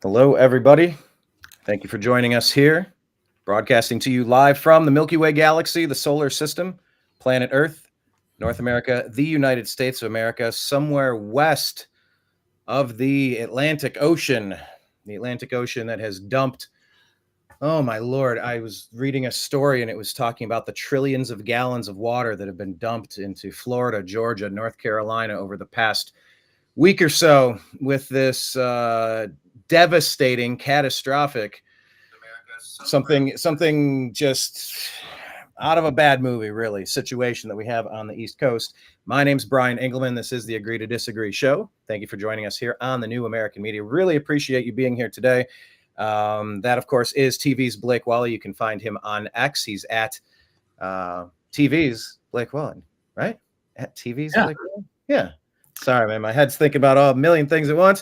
Hello, everybody. Thank you for joining us here, broadcasting to you live from the Milky Way galaxy, the solar system, planet Earth, North America, the United States of America, somewhere west of the Atlantic Ocean that has dumped. Oh, my Lord. I was reading a story and it was talking about the trillions of gallons of water that have been dumped into Florida, Georgia, North Carolina over the past week or so with this devastating, catastrophic, something just out of a bad movie, really, situation that we have on the East Coast. My name's Brian Engelman. This is the Agree to Disagree show. Thank you for joining us here on the New American Media. Really appreciate you being here today. That, of course, is TV's Blake Walley. You can find him on X. He's at TV's Blake Walley, right? At TV's Blake Walley? Yeah. Sorry, man. My head's thinking about a million things at once.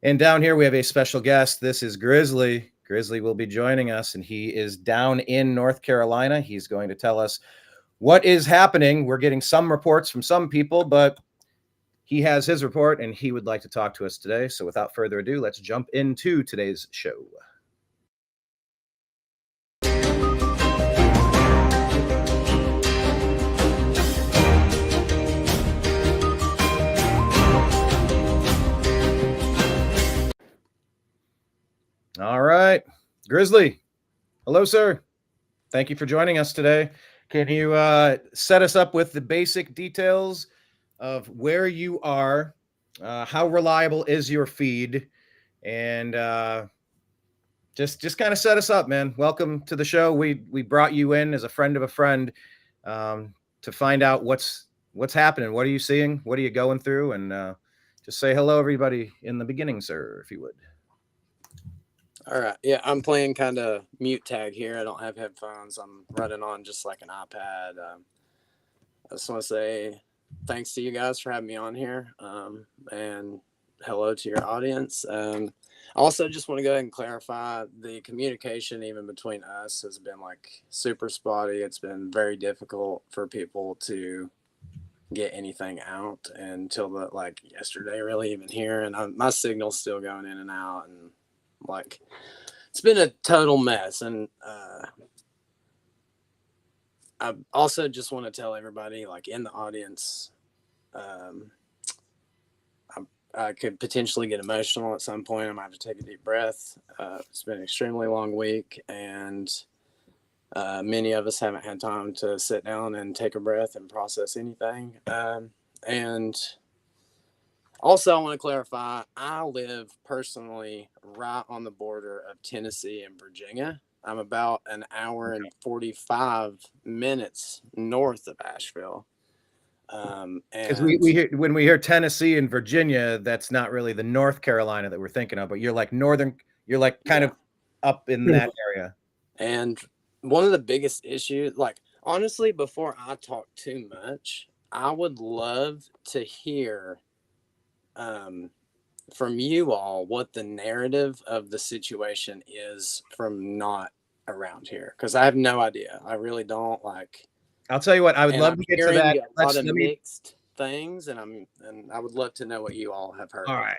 And down here, we have a special guest. This is Grizzly. Grizzly will be joining us, and he is down in North Carolina. He's going to tell us what is happening. We're getting some reports from some people, but he has his report, and he would like to talk to us today. So without further ado, let's jump into today's show. All right, Grizzly. Hello, sir. Thank you for joining us today. Can you set us up with the basic details of where you are, how reliable is your feed, and just kind of set us up, man. Welcome to the show. We brought you in as a friend of a friend to find out what's happening. What are you seeing? What are you going through? And just say hello, everybody, in the beginning, sir, if you would. All right. Yeah, I'm playing kind of mute tag here. I don't have headphones. I'm running on just like an iPad. I just want to say thanks to you guys for having me on here, and hello to your audience. I also just want to go ahead and clarify the communication even between us has been like super spotty. It's been very difficult for people to get anything out until like yesterday, really, even here. And my signal's still going in and out, and like it's been a total mess. And I also just want to tell everybody, like in the audience, I could potentially get emotional at some point. I might have to take a deep breath. It's been an extremely long week, and many of us haven't had time to sit down and take a breath and process anything. And also, I want to clarify, I live personally right on the border of Tennessee and Virginia. I'm about an hour and 45 minutes north of Asheville. Because we hear, when we hear Tennessee and Virginia, that's not really the North Carolina that we're thinking of, but you're like you're like kind of up in that area. And one of the biggest issues, like honestly, before I talk too much, I would love to hear from you all what the narrative of the situation is from not around here, because I have no idea. I really don't. Like, I'll tell you what, I would love to get to that. A lot of mixed things, and I would love to know what you all have heard. All right.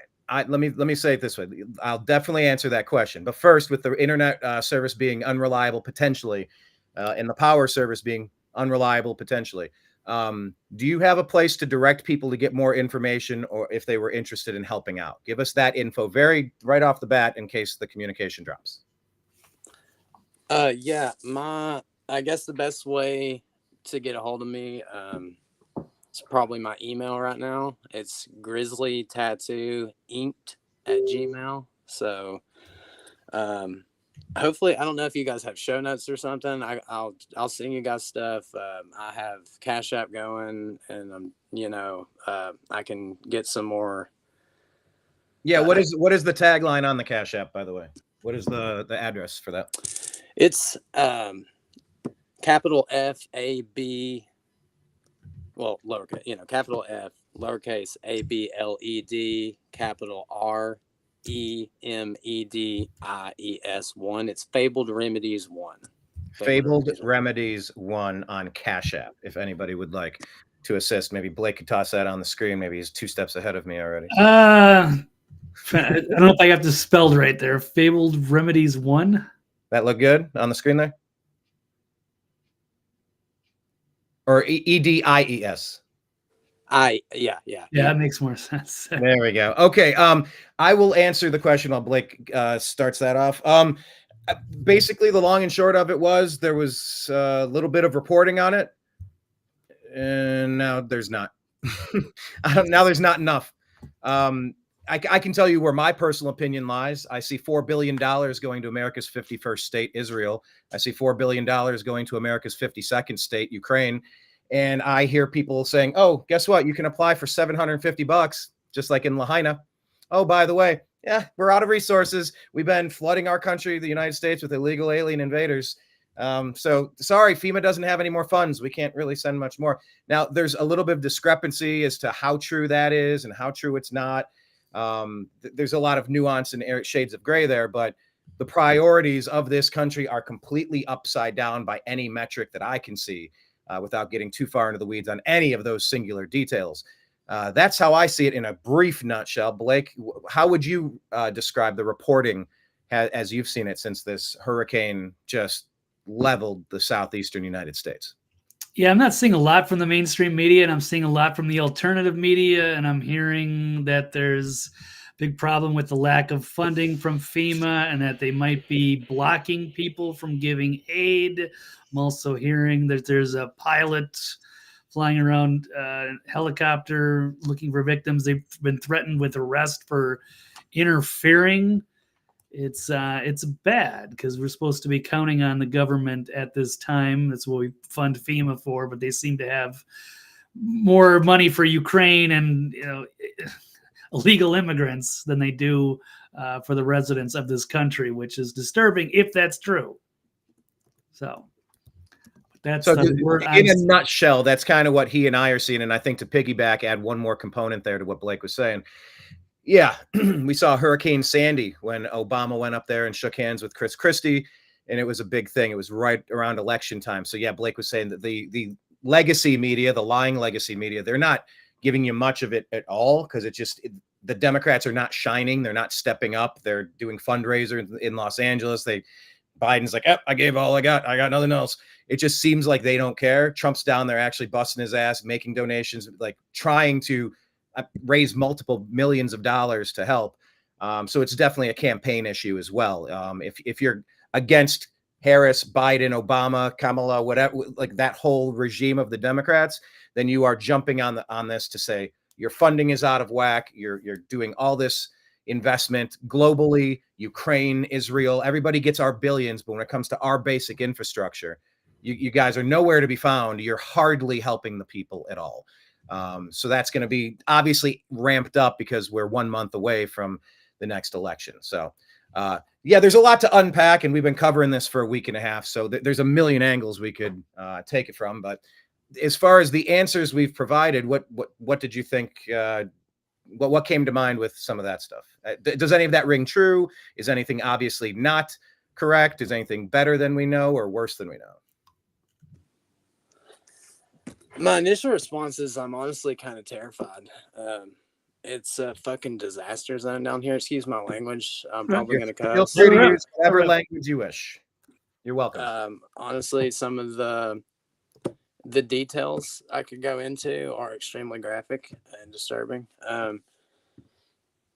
Let me say it this way. I'll definitely answer that question. But first, with the internet service being unreliable potentially, and the power service being unreliable potentially, do you have a place to direct people to get more information, or if they were interested in helping out? Give us that info right off the bat in case the communication drops. Yeah, I guess the best way to get a hold of me, it's probably my email right now. It's grizzlytattooinked@gmail. So, hopefully, I don't know if you guys have show notes or something. I'll send you guys stuff. I have Cash App going, and I can get some more. Yeah. What is the tagline on the Cash App, by the way? What is the address for that? It's capital FAB, well, lowercase, capital F, lowercase ABLED, capital REMEDIES1. It's Fabled Remedies 1. Fabled Remedies 1 on Cash App. If anybody would like to assist, maybe Blake could toss that on the screen. Maybe he's 2 steps ahead of me already. I don't know if I got this spelled right there. Fabled Remedies 1. That look good on the screen there? Or EDIES? Yeah. Yeah, that makes more sense. There we go. Okay. I will answer the question while Blake starts that off. Basically, the long and short of it was there was a little bit of reporting on it, and now there's not. Now there's not enough. I can tell you where my personal opinion lies. I see $4 billion going to America's 51st state, Israel. I see $4 billion going to America's 52nd state, Ukraine. And I hear people saying, oh, guess what? You can apply for $750, just like in Lahaina. Oh, by the way, yeah, we're out of resources. We've been flooding our country, the United States, with illegal alien invaders. So sorry, FEMA doesn't have any more funds. We can't really send much more. Now, there's a little bit of discrepancy as to how true that is and how true it's not. There's a lot of nuance and shades of gray there, but the priorities of this country are completely upside down by any metric that I can see, without getting too far into the weeds on any of those singular details. That's how I see it in a brief nutshell. Blake, how would you describe the reporting as you've seen it since this hurricane just leveled the southeastern United States? Yeah, I'm not seeing a lot from the mainstream media, and I'm seeing a lot from the alternative media, and I'm hearing that there's a big problem with the lack of funding from FEMA and that they might be blocking people from giving aid. I'm also hearing that there's a pilot flying around a helicopter looking for victims. They've been threatened with arrest for interfering. It's bad because we're supposed to be counting on the government at this time. That's what we fund FEMA for, but they seem to have more money for Ukraine and illegal immigrants than they do for the residents of this country, which is disturbing if that's true. So that's so the word. In a nutshell, that's kind of what he and I are seeing. And I think to piggyback, add one more component there to what Blake was saying. Yeah, we saw Hurricane Sandy when Obama went up there and shook hands with Chris Christie, and it was a big thing. It was right around election time. So yeah, Blake was saying that the legacy media, the lying legacy media, they're not giving you much of it at all because the Democrats are not shining. They're not stepping up. They're doing fundraisers in Los Angeles. Biden's like, I gave all I got. I got nothing else. It just seems like they don't care. Trump's down there actually busting his ass, making donations, like trying to raise multiple millions of dollars to help. So it's definitely a campaign issue as well. If you're against Harris, Biden, Obama, Kamala, whatever, like that whole regime of the Democrats, then you are jumping on this to say your funding is out of whack. You're doing all this investment globally, Ukraine, Israel, everybody gets our billions. But when it comes to our basic infrastructure, you guys are nowhere to be found. You're hardly helping the people at all. So that's going to be obviously ramped up because we're 1 month away from the next election. So yeah, there's a lot to unpack, and we've been covering this for a week and a half. So there's a million angles we could take it from. But as far as the answers we've provided, what did you think? What came to mind with some of that stuff? Does any of that ring true? Is anything obviously not correct? Is anything better than we know or worse than we know? My initial response is I'm honestly kind of terrified. It's a fucking disaster zone down here. Excuse my language. I'm probably going to Feel cuss. free to use whatever language you wish. You're welcome. Honestly, some of the details I could go into are extremely graphic and disturbing.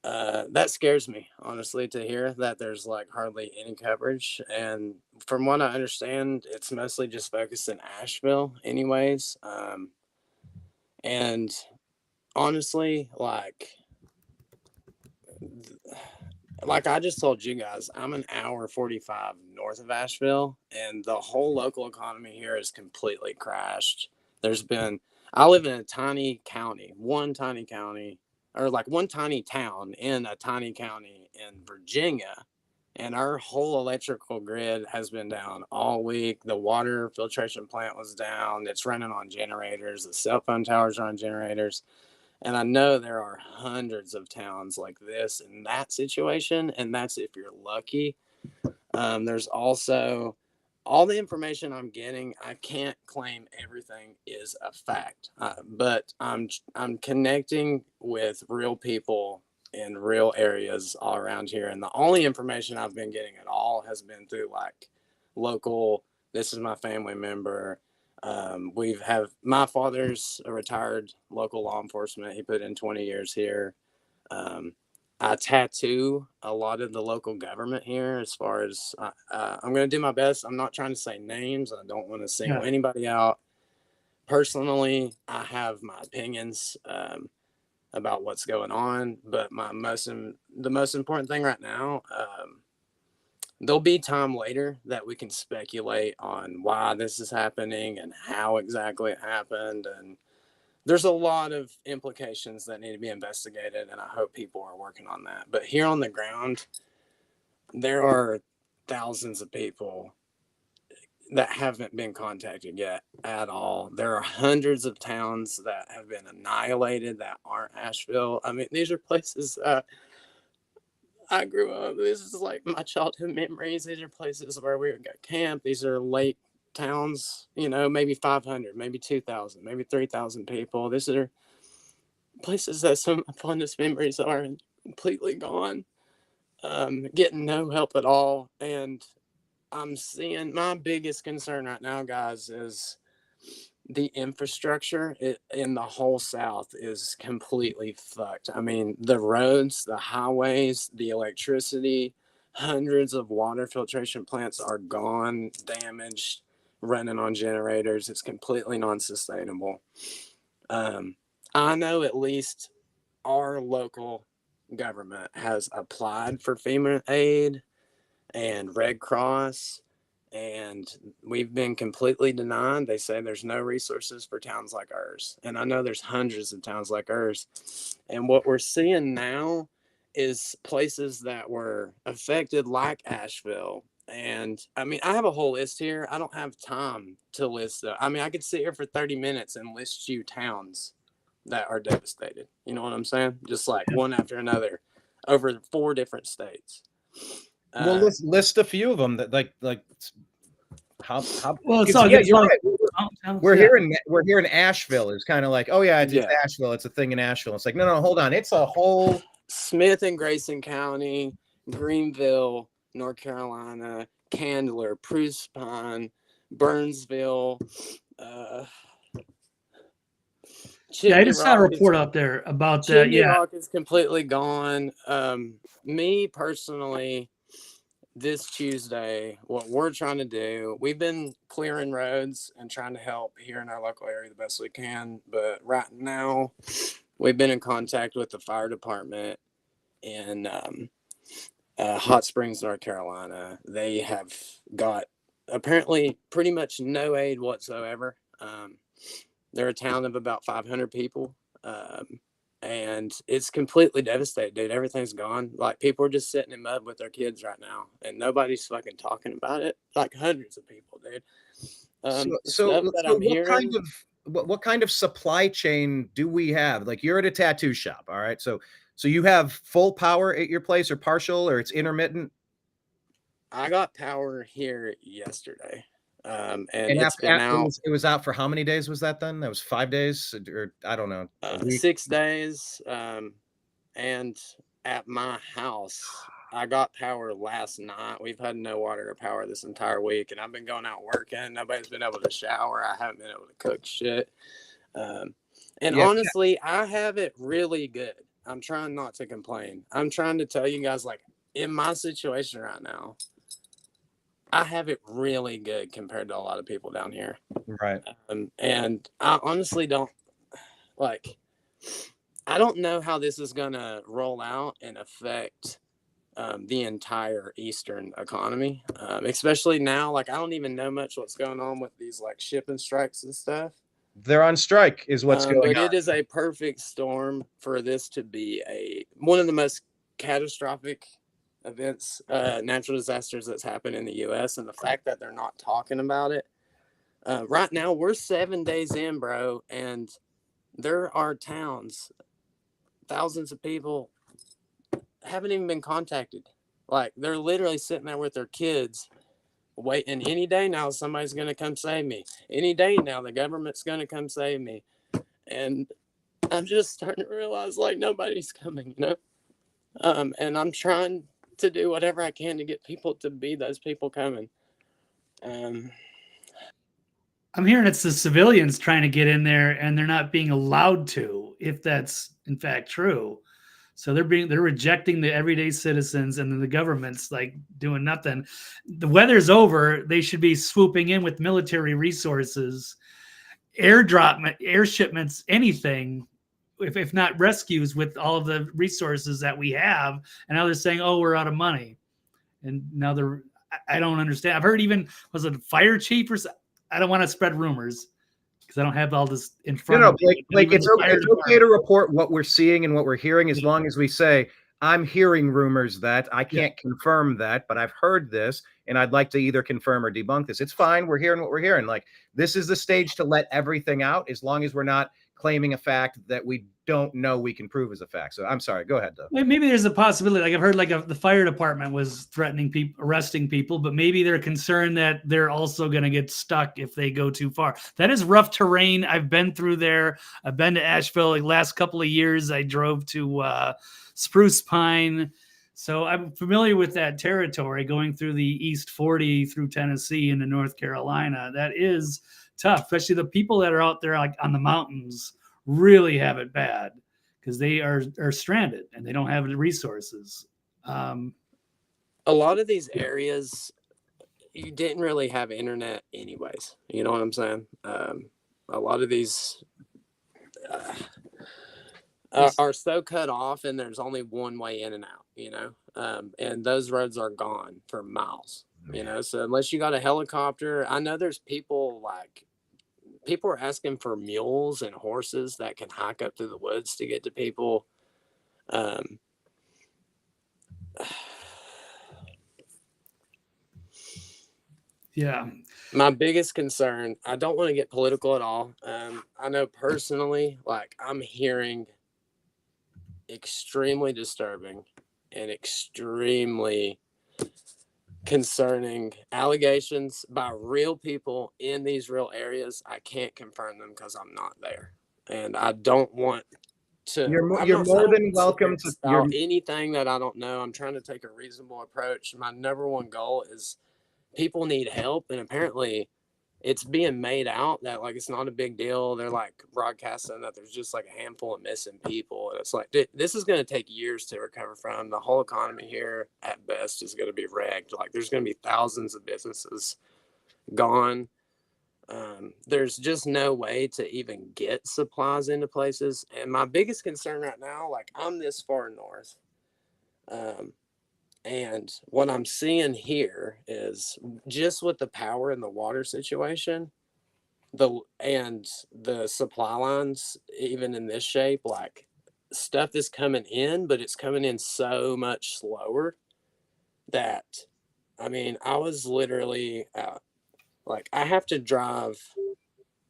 That scares me, honestly, to hear that there's like hardly any coverage. And from what I understand, it's mostly just focused in Asheville anyways. And honestly, like I just told you guys, I'm an hour 45 north of Asheville, and the whole local economy here is completely crashed. I live in a tiny county, one tiny town in a tiny county in Virginia, and our whole electrical grid has been down all week. The water filtration plant was down. It's running on generators. The cell phone towers are on generators. And I know there are hundreds of towns like this in that situation, and that's if you're lucky. There's also all the information I'm getting. I can't claim everything is a fact, but I'm connecting with real people in real areas all around here. And the only information I've been getting at all has been through like local, this is my family member. My father's a retired local law enforcement. He put in 20 years here. I tattoo a lot of the local government here as far as I'm going to do my best. I'm not trying to say names. I don't want to single anybody out. Personally, I have my opinions about what's going on, but the most important thing right now, there'll be time later that we can speculate on why this is happening and how exactly it happened. And there's a lot of implications that need to be investigated, and I hope people are working on that. But here on the ground, there are thousands of people that haven't been contacted yet at all. There are hundreds of towns that have been annihilated that aren't Asheville. I mean, these are places I grew up. This is like my childhood memories. These are places where we got camp. These are lake towns, maybe 500, maybe 2,000, maybe 3,000 people. These are places that some of my fondest memories are completely gone, getting no help at all. And I'm seeing my biggest concern right now, guys, is the infrastructure in the whole South is completely fucked. I mean, the roads, the highways, the electricity, hundreds of water filtration plants are gone, damaged, running on generators. It's completely non-sustainable. I know at least our local government has applied for FEMA aid and Red Cross, and we've been completely denied. They say there's no resources for towns like ours. And I know there's hundreds of towns like ours. And what we're seeing now is places that were affected like Asheville. And I mean, I have a whole list here. I don't have time to list them. I mean, I could sit here for 30 minutes and list you towns that are devastated. You know what I'm saying? Just like one after another over 4 different states. Well, list a few of them that like how well, it's all good. You're right. We're here in Asheville. It's kind of like, oh yeah, it's Asheville. It's a thing in Asheville. It's like, no, hold on. It's a whole Smith and Grayson County, Greenville, North Carolina, Candler, Spruce Pine, Burnsville. I just saw a report out there about that. Chimney Rock is completely gone. Me personally, this Tuesday, what we're trying to do, we've been clearing roads and trying to help here in our local area the best we can. But right now, we've been in contact with the fire department in Hot Springs, North Carolina. They have got apparently pretty much no aid whatsoever. They're a town of about 500 people. And it's completely devastated, dude. Everything's gone. Like, people are just sitting in mud with their kids right now, and nobody's fucking talking about it. Like, hundreds of people, dude. What kind of supply chain do we have? Like, you're at a tattoo shop, all right? So you have full power at your place, or partial, or it's intermittent? I got power here yesterday. And it's been out. It was out for how many days was that then? That was 5 days, or I don't know. 6 days. And at my house, I got power last night. We've had no water or power this entire week, and I've been going out working. Nobody's been able to shower. I haven't been able to cook shit. Honestly, I have it really good. I'm trying not to complain. I'm trying to tell you guys, like, in my situation right now, I have it really good compared to a lot of people down here. Right. And I honestly don't, like, I don't know how this is going to roll out and affect the entire Eastern economy, especially now. Like, I don't even know much what's going on with these, like, shipping strikes and stuff. They're on strike is what's going on. But it is a perfect storm for this to be one of the most catastrophic events, natural disasters that's happened in the U.S. And the fact that they're not talking about it right now, we're 7 days in, bro, and there are towns, thousands of people haven't even been contacted. Like, they're literally sitting there with their kids waiting. Any day now somebody's going to come save me. Any day now the government's going to come save me. And I'm just starting to realize, like, nobody's coming, And I'm trying to do whatever I can to get people to be those people coming. I'm hearing it's the civilians trying to get in there and they're not being allowed to, if that's in fact true. So they're rejecting the everyday citizens, and then the government's like doing nothing. The weather's over. They should be swooping in with military resources, air shipments, anything, if not rescues, with all of the resources that we have. And now they're saying, oh, we're out of money. And now I don't understand. I've heard even, was it a fire chief or something? I don't want to spread rumors because I don't have all this in front of me. Blake, it's okay to report what we're seeing and what we're hearing, as long as we say, I'm hearing rumors that I can't confirm that, but I've heard this and I'd like to either confirm or debunk this. It's fine. We're hearing what we're hearing. Like, this is the stage to let everything out, as long as we're not claiming a fact that we don't know we can prove as a fact. So I'm sorry. Go ahead, though. Maybe there's a possibility. Like, I've heard the fire department was threatening people, arresting people, but maybe they're concerned that they're also going to get stuck if they go too far. That is rough terrain. I've been through there. I've been to Asheville. Like, last couple of years, I drove to Spruce Pine. So I'm familiar with that territory, going through the East 40 through Tennessee into North Carolina. That is tough, especially the people that are out there like on the mountains really have it bad because they are stranded and they don't have the resources. A lot of these areas, you didn't really have internet anyways. You know what I'm saying? A lot of these are so cut off, and there's only one way in and out, you know, and those roads are gone for miles, you know. So unless you got a helicopter, I know there's people are asking for mules and horses that can hike up through the woods to get to people. Yeah. My biggest concern, I don't want to get political at all. I know personally, like, I'm hearing extremely disturbing and extremely concerning allegations by real people in these real areas. I can't confirm them because I'm not there, and I don't want to. You're more than welcome to anything that I don't know. I'm trying to take a reasonable approach. My number one goal is people need help, and apparently it's being made out that like it's not a big deal. They're like broadcasting that there's just like a handful of missing people, and it's like, this is going to take years to recover from. The whole economy here at best is going to be wrecked. Like, there's going to be thousands of businesses gone. There's just no way to even get supplies into places. And my biggest concern right now, like, I'm this far north, and what I'm seeing here is just with the power and the water situation, and the supply lines, even in this shape, like, stuff is coming in, but it's coming in so much slower that, I mean, I was literally like, I have to drive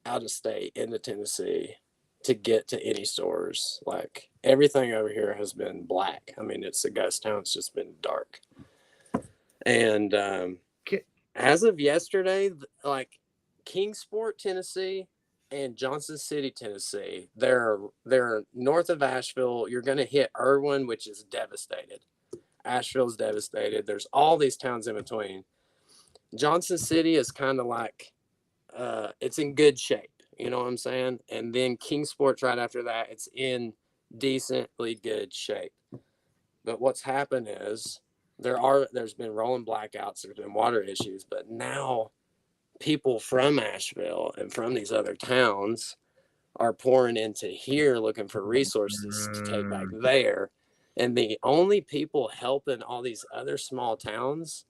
out of state into Tennessee to get to any stores. Like, everything over here has been black. I mean, it's a ghost town. It's just been dark. And as of yesterday, like, Kingsport, Tennessee, and Johnson City, Tennessee, they're north of Asheville. You're going to hit Irwin, which is devastated. Asheville's devastated. There's all these towns in between. Johnson City is kind of like, it's in good shape. You know what I'm saying? And then Kingsport's right after that. It's in decently good shape. But what's happened is there's been rolling blackouts. There's been water issues. But now people from Asheville and from these other towns are pouring into here looking for resources to take back there. And the only people helping all these other small towns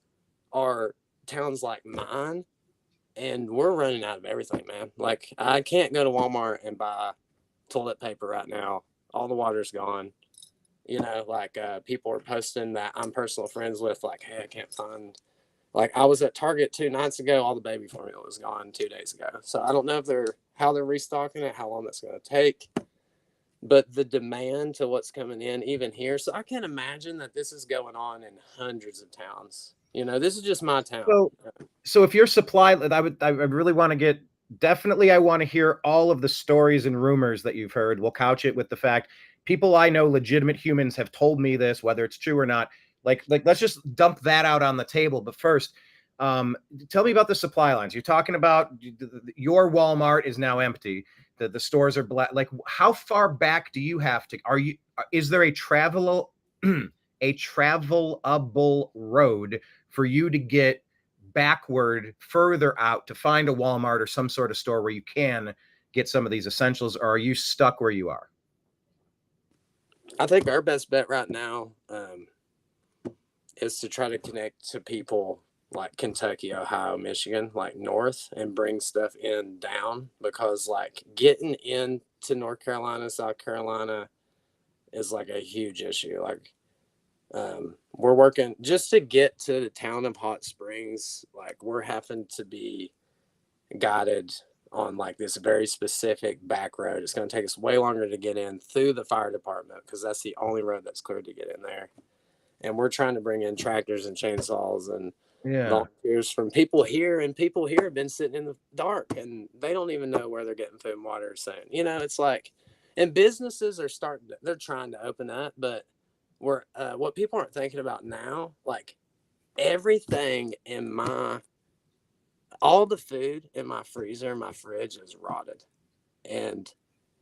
are towns like mine. And we're running out of everything, man. Like, I can't go to Walmart and buy toilet paper right now. All the water's gone. You know, like, people are posting that I'm personal friends with, like, hey, I can't find. Like, I was at Target 2 nights ago. All the baby formula was gone 2 days ago. So I don't know how they're restocking it, how long that's going to take. But the demand to what's coming in, even here. So I can imagine that this is going on in hundreds of towns. You know, this is just my town. So if your supply, I really want to get, definitely I want to hear all of the stories and rumors that you've heard. We'll couch it with the fact people I know, legitimate humans, have told me this, whether it's true or not. Like let's just dump that out on the table. But first, tell me about the supply lines. You're talking about your Walmart is now empty. The stores are black. Like, how far back do you have to? Is there a travelable road for you to get backward further out to find a Walmart or some sort of store where you can get some of these essentials, or are you stuck where you are? I think our best bet right now is to try to connect to people like Kentucky, Ohio, Michigan, like north, and bring stuff in down, because like getting into North Carolina, South Carolina is like a huge issue. Like we're working just to get to the town of Hot Springs. Like we're having to be guided on like this very specific back road. It's going to take us way longer to get in through the fire department, because that's the only road that's cleared to get in there. And we're trying to bring in tractors and chainsaws and volunteers from people here, and people here have been sitting in the dark and they don't even know where they're getting food and water soon. You know, it's like, and businesses are they're trying to open up, but we're what people aren't thinking about now, like everything in all the food in my freezer and my fridge is rotted. And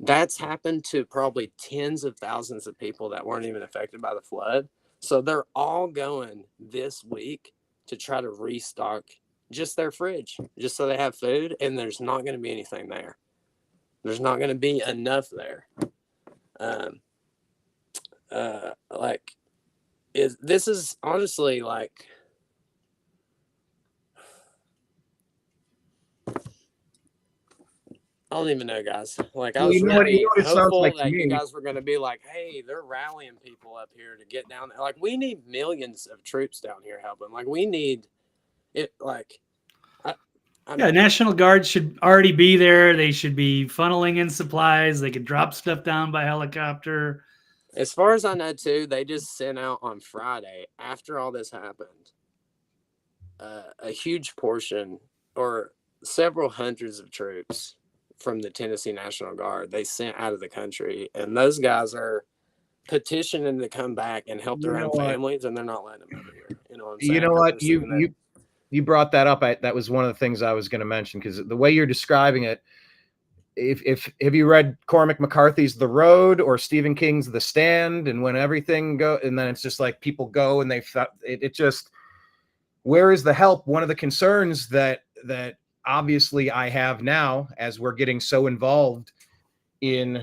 that's happened to probably tens of thousands of people that weren't even affected by the flood. So they're all going this week to try to restock just their fridge, just so they have food, and there's not going to be anything there. There's not going to be enough there. This is honestly like, I don't even know, guys. Like, I was really hopeful that you guys were going to be like, hey, they're rallying people up here to get down there. Like, we need millions of troops down here helping. Like, we need it. Like, National Guard should already be there. They should be funneling in supplies. They could drop stuff down by helicopter. As far as I know, too, they just sent out on Friday, after all this happened, a huge portion, or several hundreds of troops from the Tennessee National Guard they sent out of the country, and those guys are petitioning to come back and help their own families, and they're not letting them over here. You know what I'm saying? You know what? You brought that up. That was one of the things I was going to mention, because the way you're describing it, if have you read Cormac McCarthy's The Road or Stephen King's The Stand, and when everything go, and then it's just like people go and it just, where is the help? One of the concerns that obviously I have now, as we're getting so involved in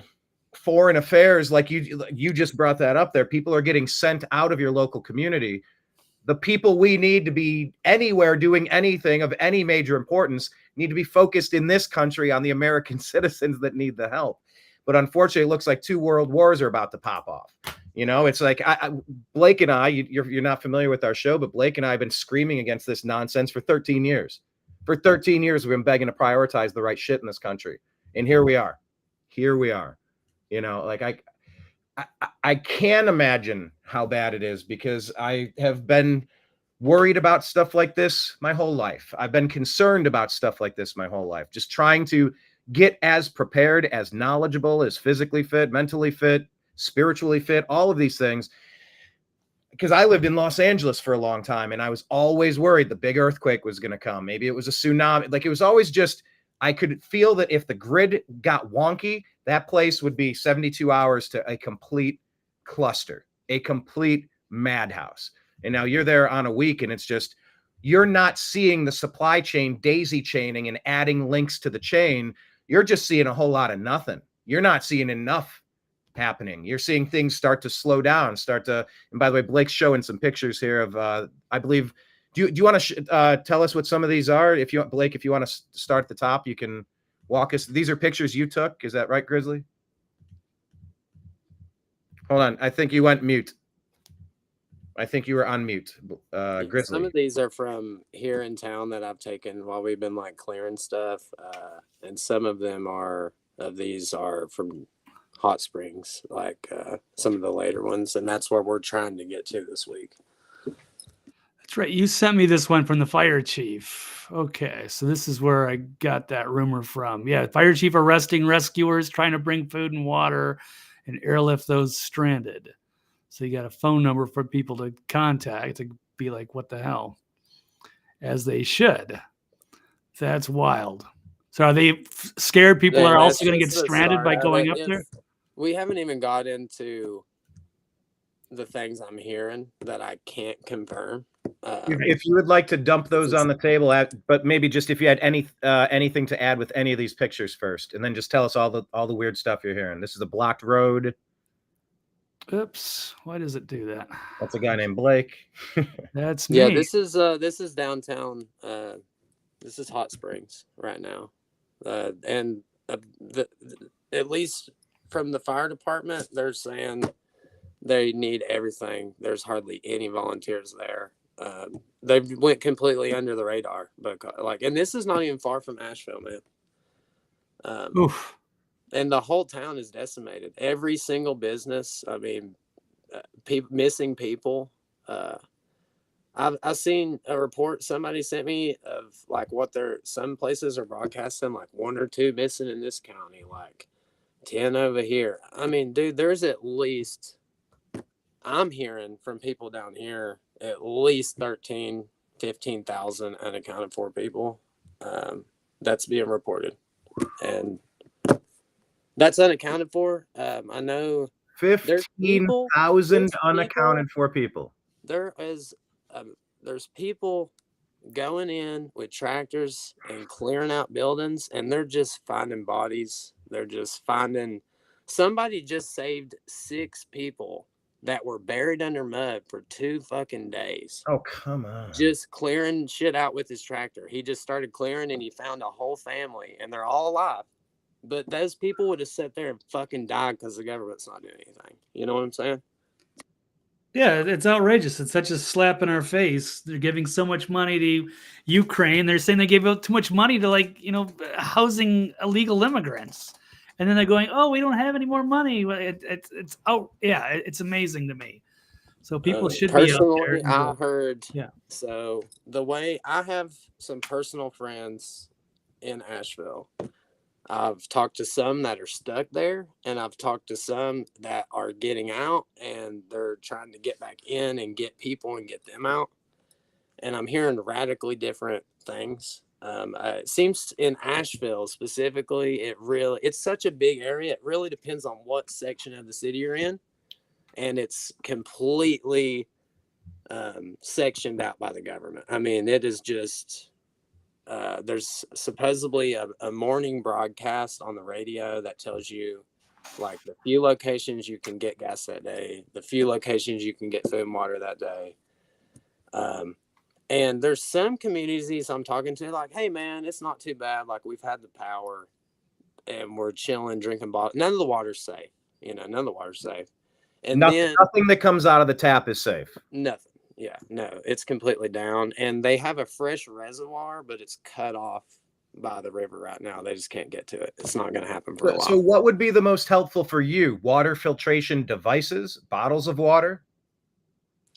foreign affairs, like you just brought that up there, people are getting sent out of your local community. The people we need to be anywhere doing anything of any major importance need to be focused in this country on the American citizens that need the help. But unfortunately, it looks like 2 world wars are about to pop off. You know, it's like Blake and I, you're not familiar with our show, but Blake and I have been screaming against this nonsense for 13 years. For 13 years, we've been begging to prioritize the right shit in this country. And here we are. You know, like I can't imagine how bad it is, because I have been worried about stuff like this my whole life. I've been concerned about stuff like this my whole life, just trying to get as prepared, as knowledgeable, as physically fit, mentally fit, spiritually fit, all of these things. Because I lived in Los Angeles for a long time, and I was always worried the big earthquake was going to come. Maybe it was a tsunami. Like, it was always just, I could feel that if the grid got wonky, that place would be 72 hours to a complete cluster, a complete madhouse. And now you're there on a week, and it's just, you're not seeing the supply chain daisy chaining and adding links to the chain. You're just seeing a whole lot of nothing. You're not seeing enough happening. You're seeing things start to slow down, and by the way, Blake's showing some pictures here of, I believe, do you want to tell us what some of these are? If you want, Blake, if you want to start at the top, you can walk us. These are pictures you took. Is that right, Grizzly? Hold on. I think you went mute. I think you were on mute, Grizzly. Some of these are from here in town that I've taken while we've been like clearing stuff. And some of them these are from Hot Springs, like some of the later ones. And that's where we're trying to get to this week. That's right. You sent me this one from the fire chief. Okay. So this is where I got that rumor from. Yeah. Fire chief arresting rescuers trying to bring food and water and airlift those stranded. So you got a phone number for people to contact to be like, what the hell? As they should. That's wild. So are they scared people Yeah, are that's also going to get just the stranded by start of going it. up there? We haven't even got into the things I'm hearing that I can't confirm. If you would like to dump those on the table, but maybe just if you had anything to add with any of these pictures first, and then just tell us all the weird stuff you're hearing. This is a blocked road. Oops. Why does it do that? That's a guy named Blake. That's me. Yeah, this is downtown. This is Hot Springs right now, and at least from the fire department, they're saying they need everything. There's hardly any volunteers there. They went completely under the radar, but and this is not even far from Asheville, man. Oof. And the whole town is decimated. Every single business. I mean, missing people. I've seen a report somebody sent me of like some places are broadcasting like 1 or 2 missing in this county, like 10 over here. I mean, dude, there's at least, I'm hearing from people down here, at least 15,000 unaccounted for people. That's being reported. And that's unaccounted for. I know 15,000 unaccounted for people. There's people going in with tractors and clearing out buildings, and they're just finding bodies. They're just finding, somebody just saved 6 people that were buried under mud for 2 fucking days. Oh, come on. Just clearing shit out with his tractor. He just started clearing and he found a whole family, and they're all alive. But those people would have sat there and fucking died because the government's not doing anything. You know what I'm saying? Yeah, it's outrageous. It's such a slap in our face. They're giving so much money to Ukraine. They're saying they gave out too much money to housing illegal immigrants. And then they're going, oh, we don't have any more money. It's out. Yeah, it's amazing to me. So people should be out there. I heard. Yeah. So the way I have some personal friends in Asheville, I've talked to some that are stuck there, and I've talked to some that are getting out and they're trying to get back in and get people and get them out. And I'm hearing radically different things. It seems in Asheville specifically, it's such a big area. It really depends on what section of the city you're in. And it's completely sectioned out by the government. I mean, it is just... there's supposedly a morning broadcast on the radio that tells you like the few locations you can get gas that day, the few locations you can get food and water that day. And there's some communities I'm talking to like, hey man, it's not too bad. Like we've had the power and we're chilling, drinking bottle. None of the water's safe. None of the water's safe. And nothing that comes out of the tap is safe. Nothing. Yeah, no, it's completely down. And they have a fresh reservoir, but it's cut off by the river right now. They just can't get to it. It's not going to happen for a while. So what would be the most helpful for you? Water filtration devices, bottles of water?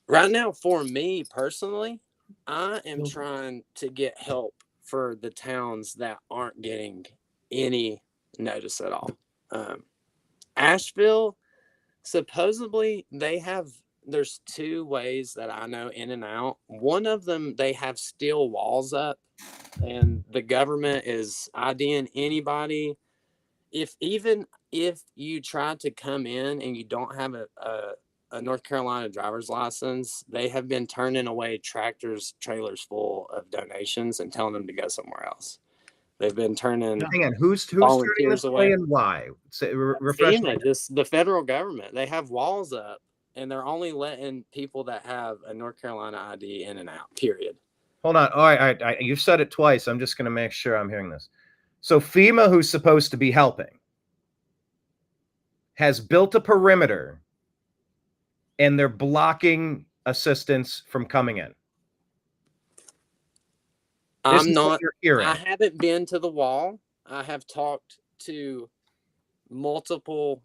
Right now, for me personally, I am trying to get help for the towns that aren't getting any notice at all. Asheville, supposedly there's 2 ways that I know in and out. One of them, they have steel walls up, and the government is IDing anybody. Even if you try to come in and you don't have a North Carolina driver's license, they have been turning away tractors, trailers full of donations and telling them to go somewhere else. They've been turning. Hang on, who's turning this away and why? Refresh me. Just the federal government. They have walls up, and they're only letting people that have a North Carolina ID in and out, period. Hold on. All right. You've said it twice. I'm just going to make sure I'm hearing this. So FEMA, who's supposed to be helping, has built a perimeter, and they're blocking assistance from coming in. I haven't been to the wall. I have talked to multiple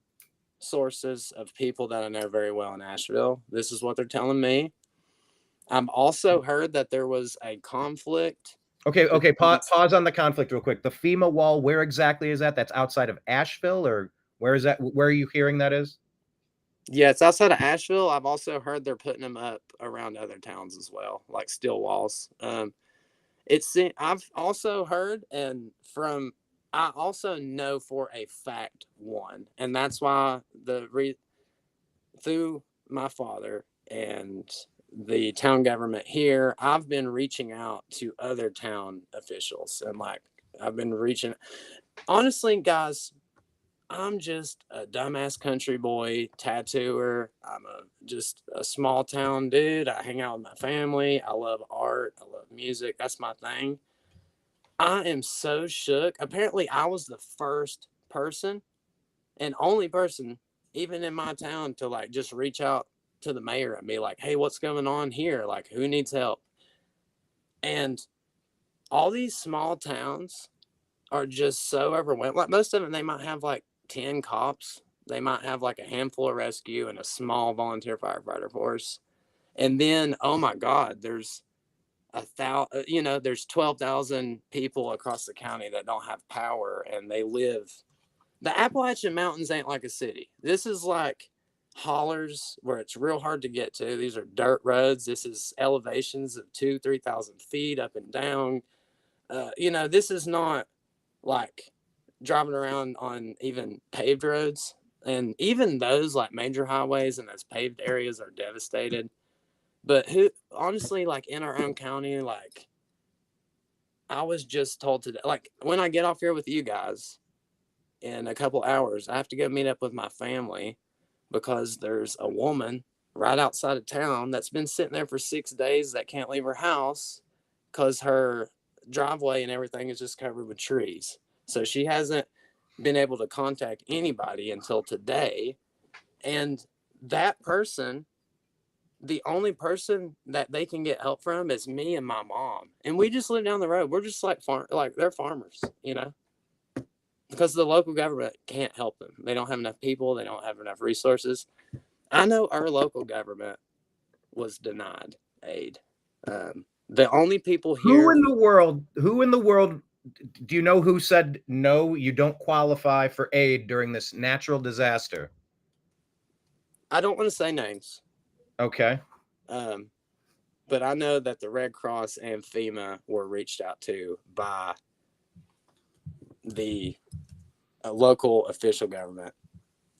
sources of people that I know very well in Asheville. This is what they're telling me. I've also heard that there was a conflict. Okay. Pause on the conflict real quick. The FEMA wall, where exactly is that? That's outside of Asheville, or Where is that? Where are you hearing that is? Yeah, it's outside of Asheville. I've also heard they're putting them up around other towns as well, like steel walls. I've also heard, and I also know for a fact one, and that's why through my father and the town government here, I've been reaching out to other town officials, and like I've been reaching. Honestly, guys, I'm just a dumbass country boy tattooer. I'm just a small town dude. I hang out with my family. I love art. I love music. That's my thing. I am so shook. Apparently, I was the first person and only person, even in my town, to like just reach out to the mayor and be like, "Hey, what's going on here? Like, who needs help?" And all these small towns are just so overwhelmed. Like most of them, they might have like 10 cops. They might have like a handful of rescue and a small volunteer firefighter force. And then, oh my God, there's there's 12,000 people across the county that don't have power, and they live. The Appalachian Mountains ain't like a city. This is like hollers where it's real hard to get to. These are dirt roads. This is elevations of 3,000 feet up and down. This is not like driving around on even paved roads, and even those like major highways and those paved areas are devastated. But who honestly, like in our own county, like I was just told today, like when I get off here with you guys in a couple hours, I have to go meet up with my family because there's a woman right outside of town that's been sitting there for 6 days that can't leave her house because her driveway and everything is just covered with trees. So she hasn't been able to contact anybody until today. And that person, the only person that they can get help from is me and my mom. And we just live down the road. We're just like they're farmers, because the local government can't help them. They don't have enough people. They don't have enough resources. I know our local government was denied aid. The only people Who here. in the world? Who in the world? Do you know who said no? You don't qualify for aid during this natural disaster. I don't want to say names. Okay. But I know that the Red Cross and FEMA were reached out to by the local official government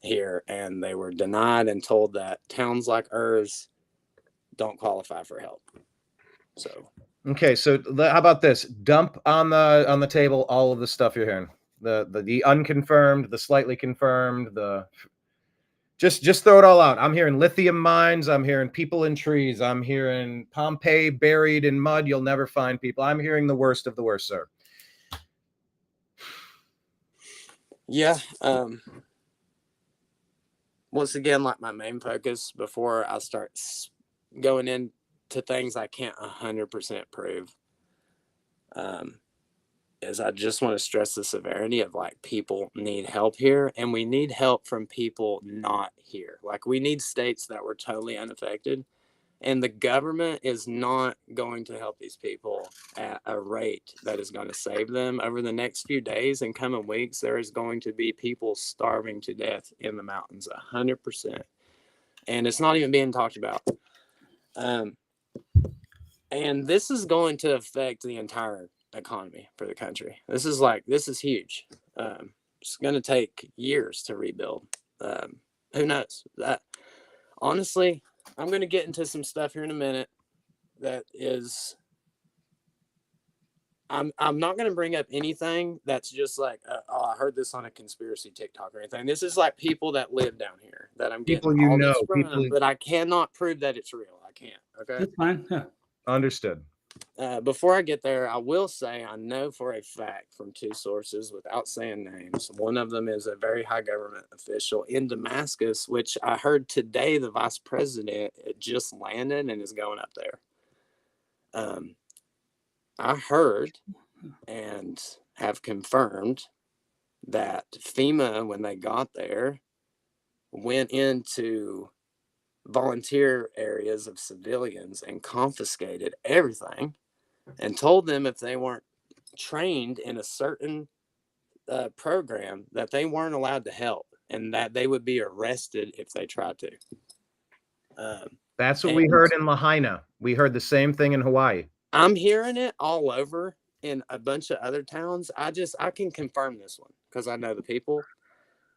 here, and they were denied and told that towns like ours don't qualify for help. So Okay. So how about this? Dump on the table all of the stuff you're hearing. The unconfirmed, the slightly confirmed, the just throw it all out. I'm hearing lithium mines. I'm hearing people in trees. I'm hearing Pompeii buried in mud. You'll never find people. I'm hearing the worst of the worst, sir. yeah, once again, like my main focus before I start going into things I can't 100% prove, is I just want to stress the severity of like people need help here, and we need help from people not here. Like we need states that were totally unaffected, and the government is not going to help these people at a rate that is going to save them. Over the next few days and coming weeks, there is going to be people starving to death in the mountains, 100%. And it's not even being talked about. And this is going to affect the entire economy for the country. This is huge. It's going to take years to rebuild. Who knows? Honestly, I'm going to get into some stuff here in a minute that is, I'm not going to bring up anything that's just like, I heard this on a conspiracy TikTok or anything. This is like people that live down here that I'm getting People all this from, people but I cannot prove that it's real. I can't. Okay. That's fine. Yeah. Understood. Before I get there, I will say I know for a fact from 2 sources without saying names. One of them is a very high government official in Damascus, which I heard today the vice president just landed and is going up there. I heard and have confirmed that FEMA, when they got there, went into volunteer areas of civilians and confiscated everything and told them if they weren't trained in a certain program that they weren't allowed to help. and that they would be arrested if they tried to. That's what we heard in Lahaina. We heard the same thing in Hawaii. I'm hearing it all over in a bunch of other towns. I can confirm this one because I know the people.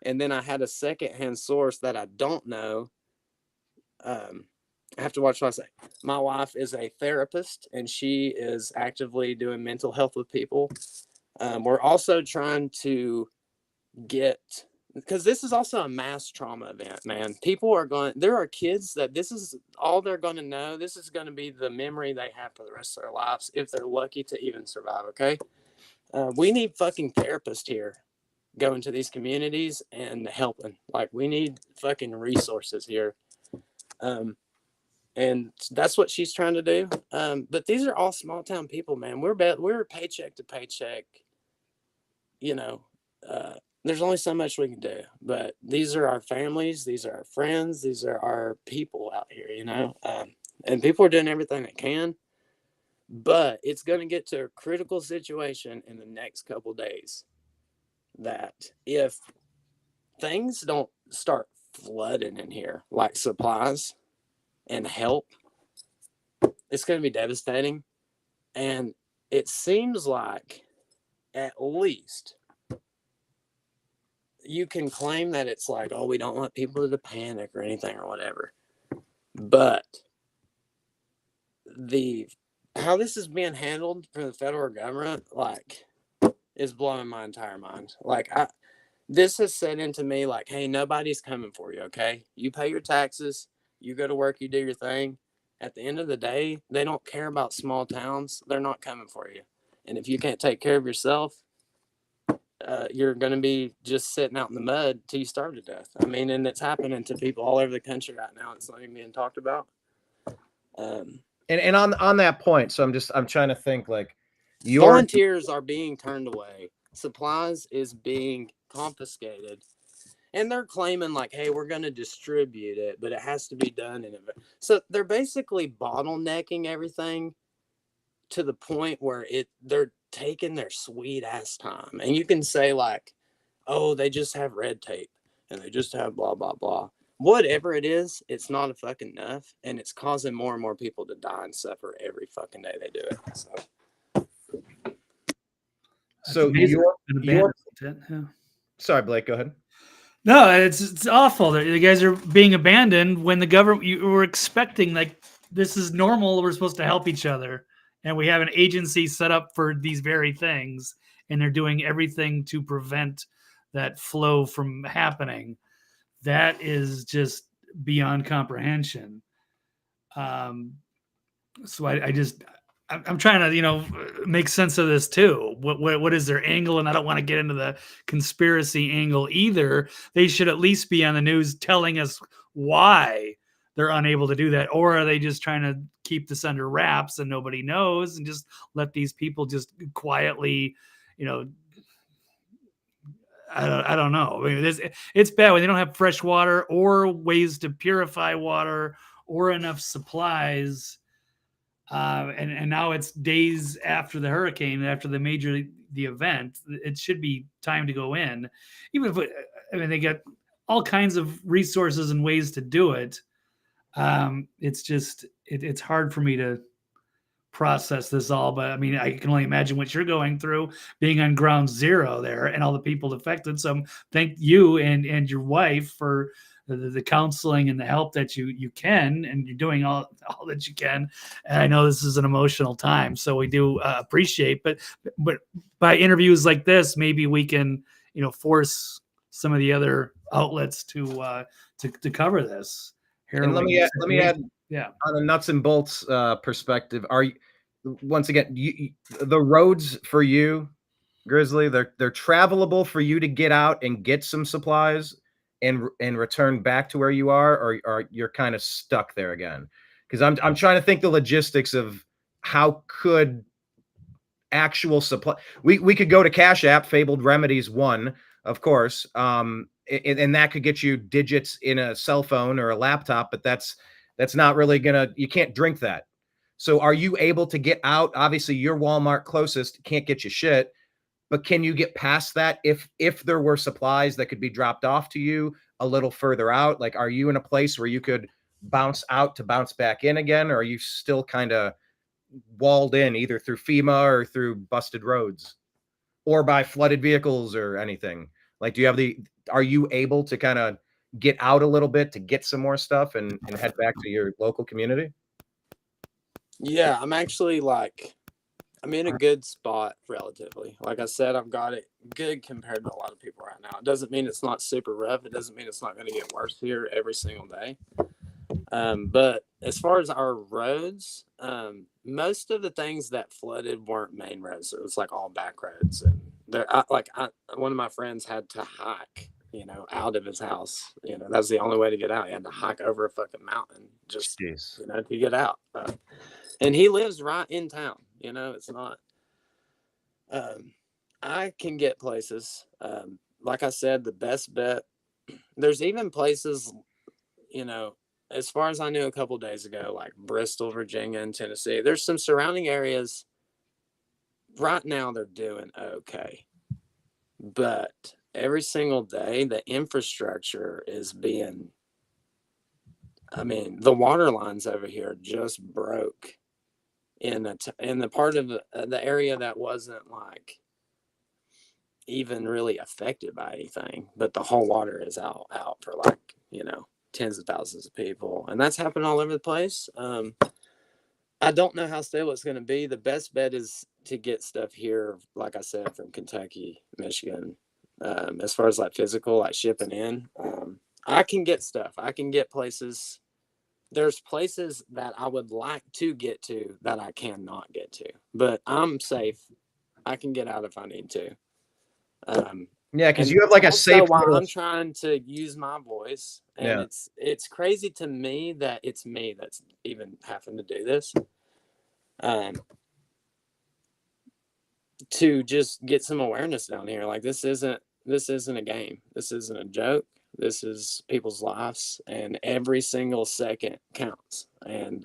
And then I had a secondhand source that I don't know. I have to watch what I say. My wife is a therapist, and she is actively doing mental health with people. We're also trying to get, because this is also a mass trauma event, man. There are kids that this is all they're going to know. This is going to be the memory they have for the rest of their lives if they're lucky to even survive, okay? We need fucking therapists here going to these communities and helping. Like, we need fucking resources here. And that's what she's trying to do. But these are all small town people, man. We're paycheck to paycheck. You know, there's only so much we can do. But these are our families. These are our friends. These are our people out here, you know. And people are doing everything they can. But it's going to get to a critical situation in the next couple days that if things don't start flooding in here, like supplies and help, it's going to be devastating. And it seems like at least you can claim that it's like, oh, we don't want people to panic or anything or whatever. But how this is being handled from the federal government, like, is blowing my entire mind. Like, this has set into me like, hey, nobody's coming for you, okay? You pay your taxes, you go to work, you do your thing. At the end of the day, they don't care about small towns. They're not coming for you. And if you can't take care of yourself, you're going to be just sitting out in the mud till you starve to death. I mean, and it's happening to people all over the country right now. It's not even being talked about. And on that point, so I'm trying to think, like, volunteers are being turned away. Supplies is being confiscated. And they're claiming like, hey, we're going to distribute it, but it has to be done in advance. So they're basically bottlenecking everything to the point where they're taking their sweet ass time. And you can say like, oh, they just have red tape and they just have blah, blah, blah. Whatever it is, it's not fucking enough. And it's causing more and more people to die and suffer every fucking day they do it. So sorry, Blake, go ahead. No, it's awful. The guys are being abandoned when the government, you were expecting like this is normal. We're supposed to help each other. And we have an agency set up for these very things. And they're doing everything to prevent that flow from happening. That is just beyond comprehension. So I'm trying to, make sense of this too. What is their angle? And I don't want to get into the conspiracy angle either. They should at least be on the news telling us why they're unable to do that. Or are they just trying to keep this under wraps and nobody knows and just let these people just quietly, I don't know. I mean, it's bad when they don't have fresh water or ways to purify water or enough supplies. And now it's days after the hurricane, after the event. It should be time to go in, even if they get all kinds of resources and ways to do it. It's just it's hard for me to process this all, but I mean, I can only imagine what you're going through being on ground zero there and all the people affected. So thank you and your wife for the counseling and the help that you can, and you're doing all that you can. And I know this is an emotional time, so we do appreciate, but by interviews like this, maybe we can, force some of the other outlets to cover this. And let me add, yeah, on the nuts and bolts perspective, once again, the roads for you, Grizzly, they're travelable for you to get out and get some supplies and return back to where you are, or you're kind of stuck there again? Because I'm trying to think the logistics of how could actual supply. We could go to Cash App, Fabled Remedies 1, of course, and that could get you digits in a cell phone or a laptop, but that's not really you can't drink that. So are you able to get out? Obviously, your Walmart closest can't get you shit. but can you get past that if there were supplies that could be dropped off to you a little further out? Like, are you in a place where you could bounce out to bounce back in again, or are you still kind of walled in either through FEMA or through busted roads or by flooded vehicles or anything? Like, do you have are you able to kind of get out a little bit to get some more stuff and head back to your local community? Yeah, I'm actually I'm in a good spot relatively. Like I said, I've got it good compared to a lot of people right now. It doesn't mean it's not super rough. It doesn't mean it's not going to get worse here every single day. But as far as our roads, most of the things that flooded weren't main roads. It was like all back roads. And one of my friends had to hike, out of his house. That's the only way to get out. He had to hike over a fucking mountain just, to get out. And he lives right in town. It's not, I can get places. Like I said, the best bet, there's even places, as far as I knew a couple days ago, like Bristol, Virginia, and Tennessee, there's some surrounding areas right now they're doing okay. But every single day, the infrastructure is being, the water lines over here just broke in the part of the area that wasn't even really affected by anything, but the whole water is out for tens of thousands of people, and that's happening all over the place. I don't know how stable it's going to be. The best bet is to get stuff here, like I said, from Kentucky, Michigan. As far as physical, shipping in, I can get stuff. I can get places. There's places that I would like to get to that I cannot get to, but I'm safe. I can get out if I need to. Yeah, because you have a safe. I'm trying to use my voice, and it's crazy to me that it's me that's even having to do this. To just get some awareness down here. This isn't a game. This isn't a joke. This is people's lives, and every single second counts. And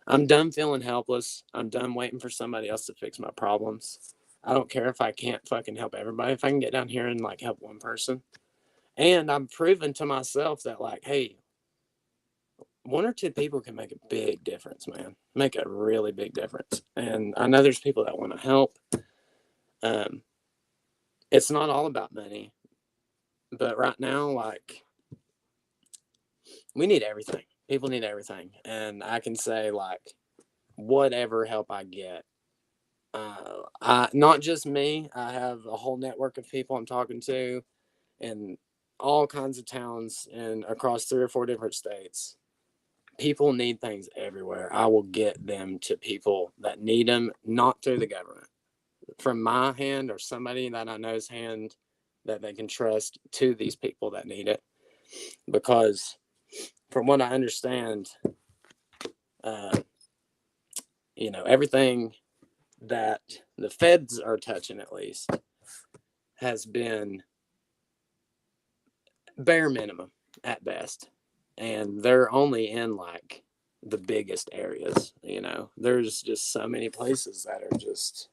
I'm done feeling helpless. I'm done waiting for somebody else to fix my problems. I don't care if I can't fucking help everybody. If I can get down here and help one person. And I'm proving to myself that hey, one or two people can make a big difference, man. Make a really big difference. And I know there's people that want to help. It's not all about money. But right now, we need everything. People need everything. And I can say, whatever help I get. Not just me. I have a whole network of people I'm talking to in all kinds of towns and across 3 or 4 different states. People need things everywhere. I will get them to people that need them, not through the government. From my hand or somebody that I know's hand that they can trust to these people that need it. Because from what I understand, everything that the feds are touching, at least, has been bare minimum at best. And they're only in the biggest areas. There's just so many places that are just,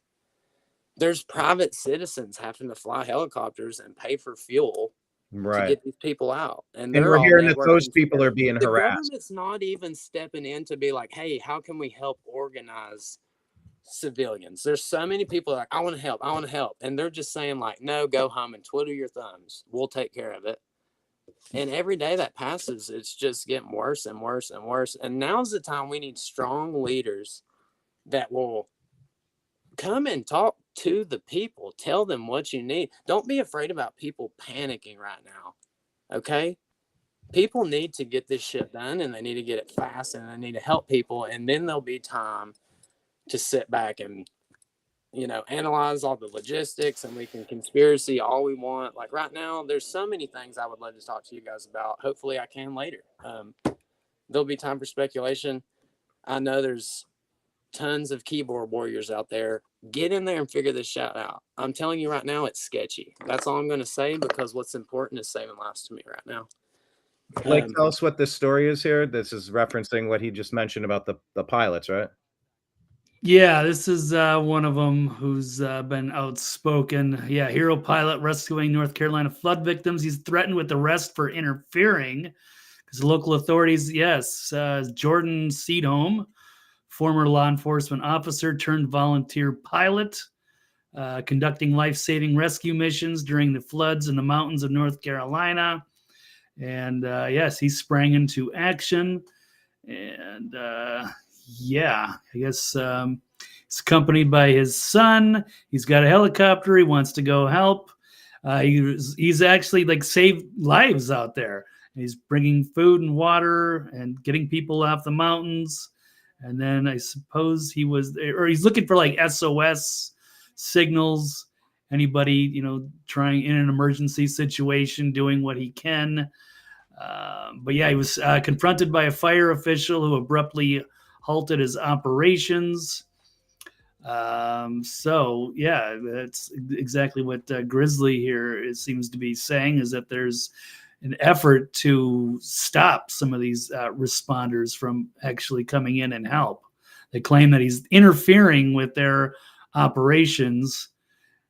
there's private citizens having to fly helicopters and pay for fuel to get these people out. And we're hearing that those people are being harassed. The government's not even stepping in to be hey, how can we help organize civilians? There's so many people I want to help. And they're just saying no, go home and twiddle your thumbs. We'll take care of it. And every day that passes, it's just getting worse and worse and worse. And now's the time we need strong leaders that will come and talk to the people. Tell them what you need. Don't be afraid about people panicking right now. Okay? People need to get this shit done, and they need to get it fast, and they need to help people. And then there'll be time to sit back and, analyze all the logistics, and we can conspiracy all we want. Right now, there's so many things I would love to talk to you guys about. Hopefully I can later. There'll be time for speculation. I know there's tons of keyboard warriors out there. Get in there and figure this shit out. I'm telling you right now, it's sketchy. That's all I'm going to say, because what's important is saving lives to me right now. Blake, tell us what this story is here. This is referencing what he just mentioned about the pilots, right? Yeah, this is one of them who's been outspoken. Yeah, hero pilot rescuing North Carolina flood victims. He's threatened with arrest for interfering because local authorities, yes, Jordan Seedholm, former law enforcement officer turned volunteer pilot, conducting life-saving rescue missions during the floods in the mountains of North Carolina. And yes, he sprang into action. And yeah, I guess he's accompanied by his son. He's got a helicopter. He wants to go help. He's actually like saved lives out there. He's bringing food and water and getting people off the mountains. And then I suppose he's looking for like SOS signals. Anybody, trying in an emergency situation, doing what he can. But yeah, he was confronted by a fire official who abruptly halted his operations. So yeah, that's exactly what Grizzly here seems to be saying, is that there's an effort to stop some of these responders from actually coming in and help. They claim that he's interfering with their operations,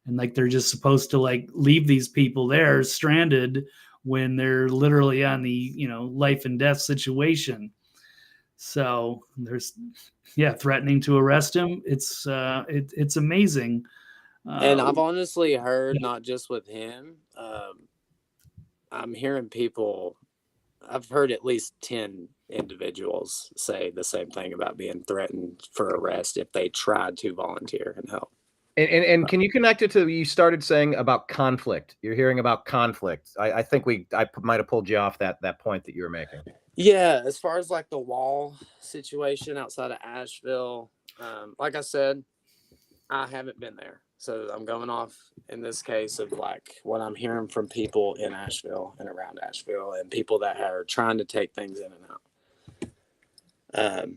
and like they're just supposed to like leave these people there stranded when they're literally on the life and death situation. So there's threatening to arrest him. It's amazing. And I've honestly heard, not just with him, I'm hearing people, I've heard at least 10 individuals say the same thing about being threatened for arrest if they tried to volunteer and help. And can you connect it to, you started saying about conflict? You're hearing about conflict. I think I might have pulled you off that point that you were making. Yeah, as far as like the wall situation outside of Asheville, like I said, I haven't been there. So I'm going off in this case of like what I'm hearing from people in Asheville and around Asheville and people that are trying to take things in and out.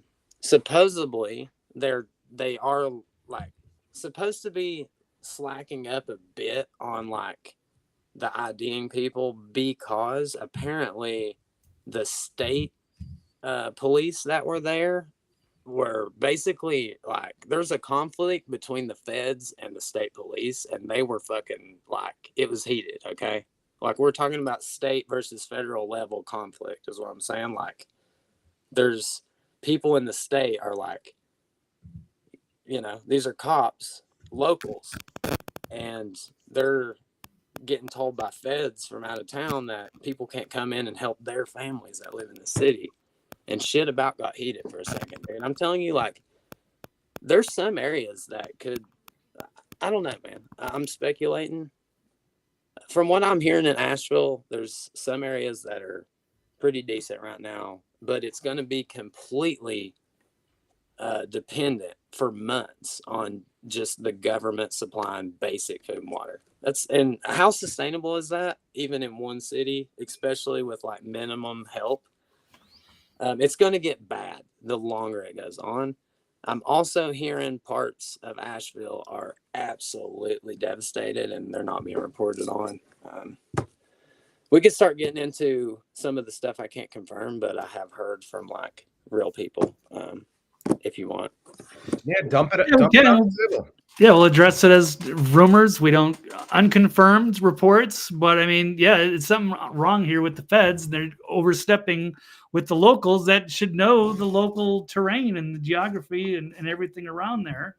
Supposedly they are like supposed to be slacking up a bit on like the IDing people, because apparently the state police that were there were basically like, there's a conflict between the feds and the state police, and they were fucking like, it was heated. Okay, like we're talking about state versus federal level conflict is what I'm saying. Like there's people in the state are like, these are cops, locals, and they're getting told by feds from out of town that people can't come in and help their families that live in the city. And shit about got heated for a second, dude. I'm telling you, like, there's some areas that could, I don't know, man. I'm speculating. From what I'm hearing in Asheville, there's some areas that are pretty decent right now, but it's going to be completely dependent for months on just the government supplying basic food and water. And how sustainable is that, even in one city, especially with like minimum help? It's going to get bad the longer it goes on. I'm also hearing parts of Asheville are absolutely devastated and they're not being reported on. We could start getting into some of the stuff I can't confirm, but I have heard from like real people. If you want, yeah, dump it on the table. Yeah, we'll address it as rumors. We don't unconfirmed reports, but I mean, yeah, it's something wrong here with the feds. They're overstepping with the locals that should know the local terrain and the geography and everything around there.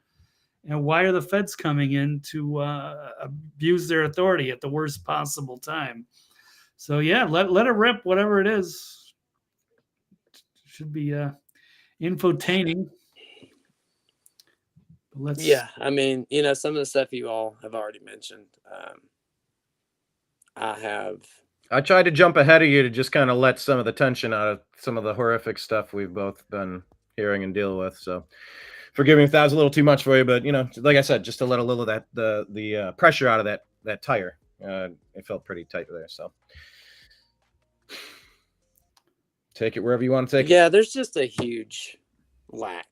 And why are the feds coming in to abuse their authority at the worst possible time? So yeah, let it rip, whatever it is. Should be infotaining. Yeah, I mean, some of the stuff you all have already mentioned. I tried to jump ahead of you to just kind of let some of the tension out of some of the horrific stuff we've both been hearing and dealing with. So forgive me if that was a little too much for you, but like I said, just to let a little of that the pressure out of that tire. It felt pretty tight there. So take it wherever you want to take it. Yeah, there's just a huge lack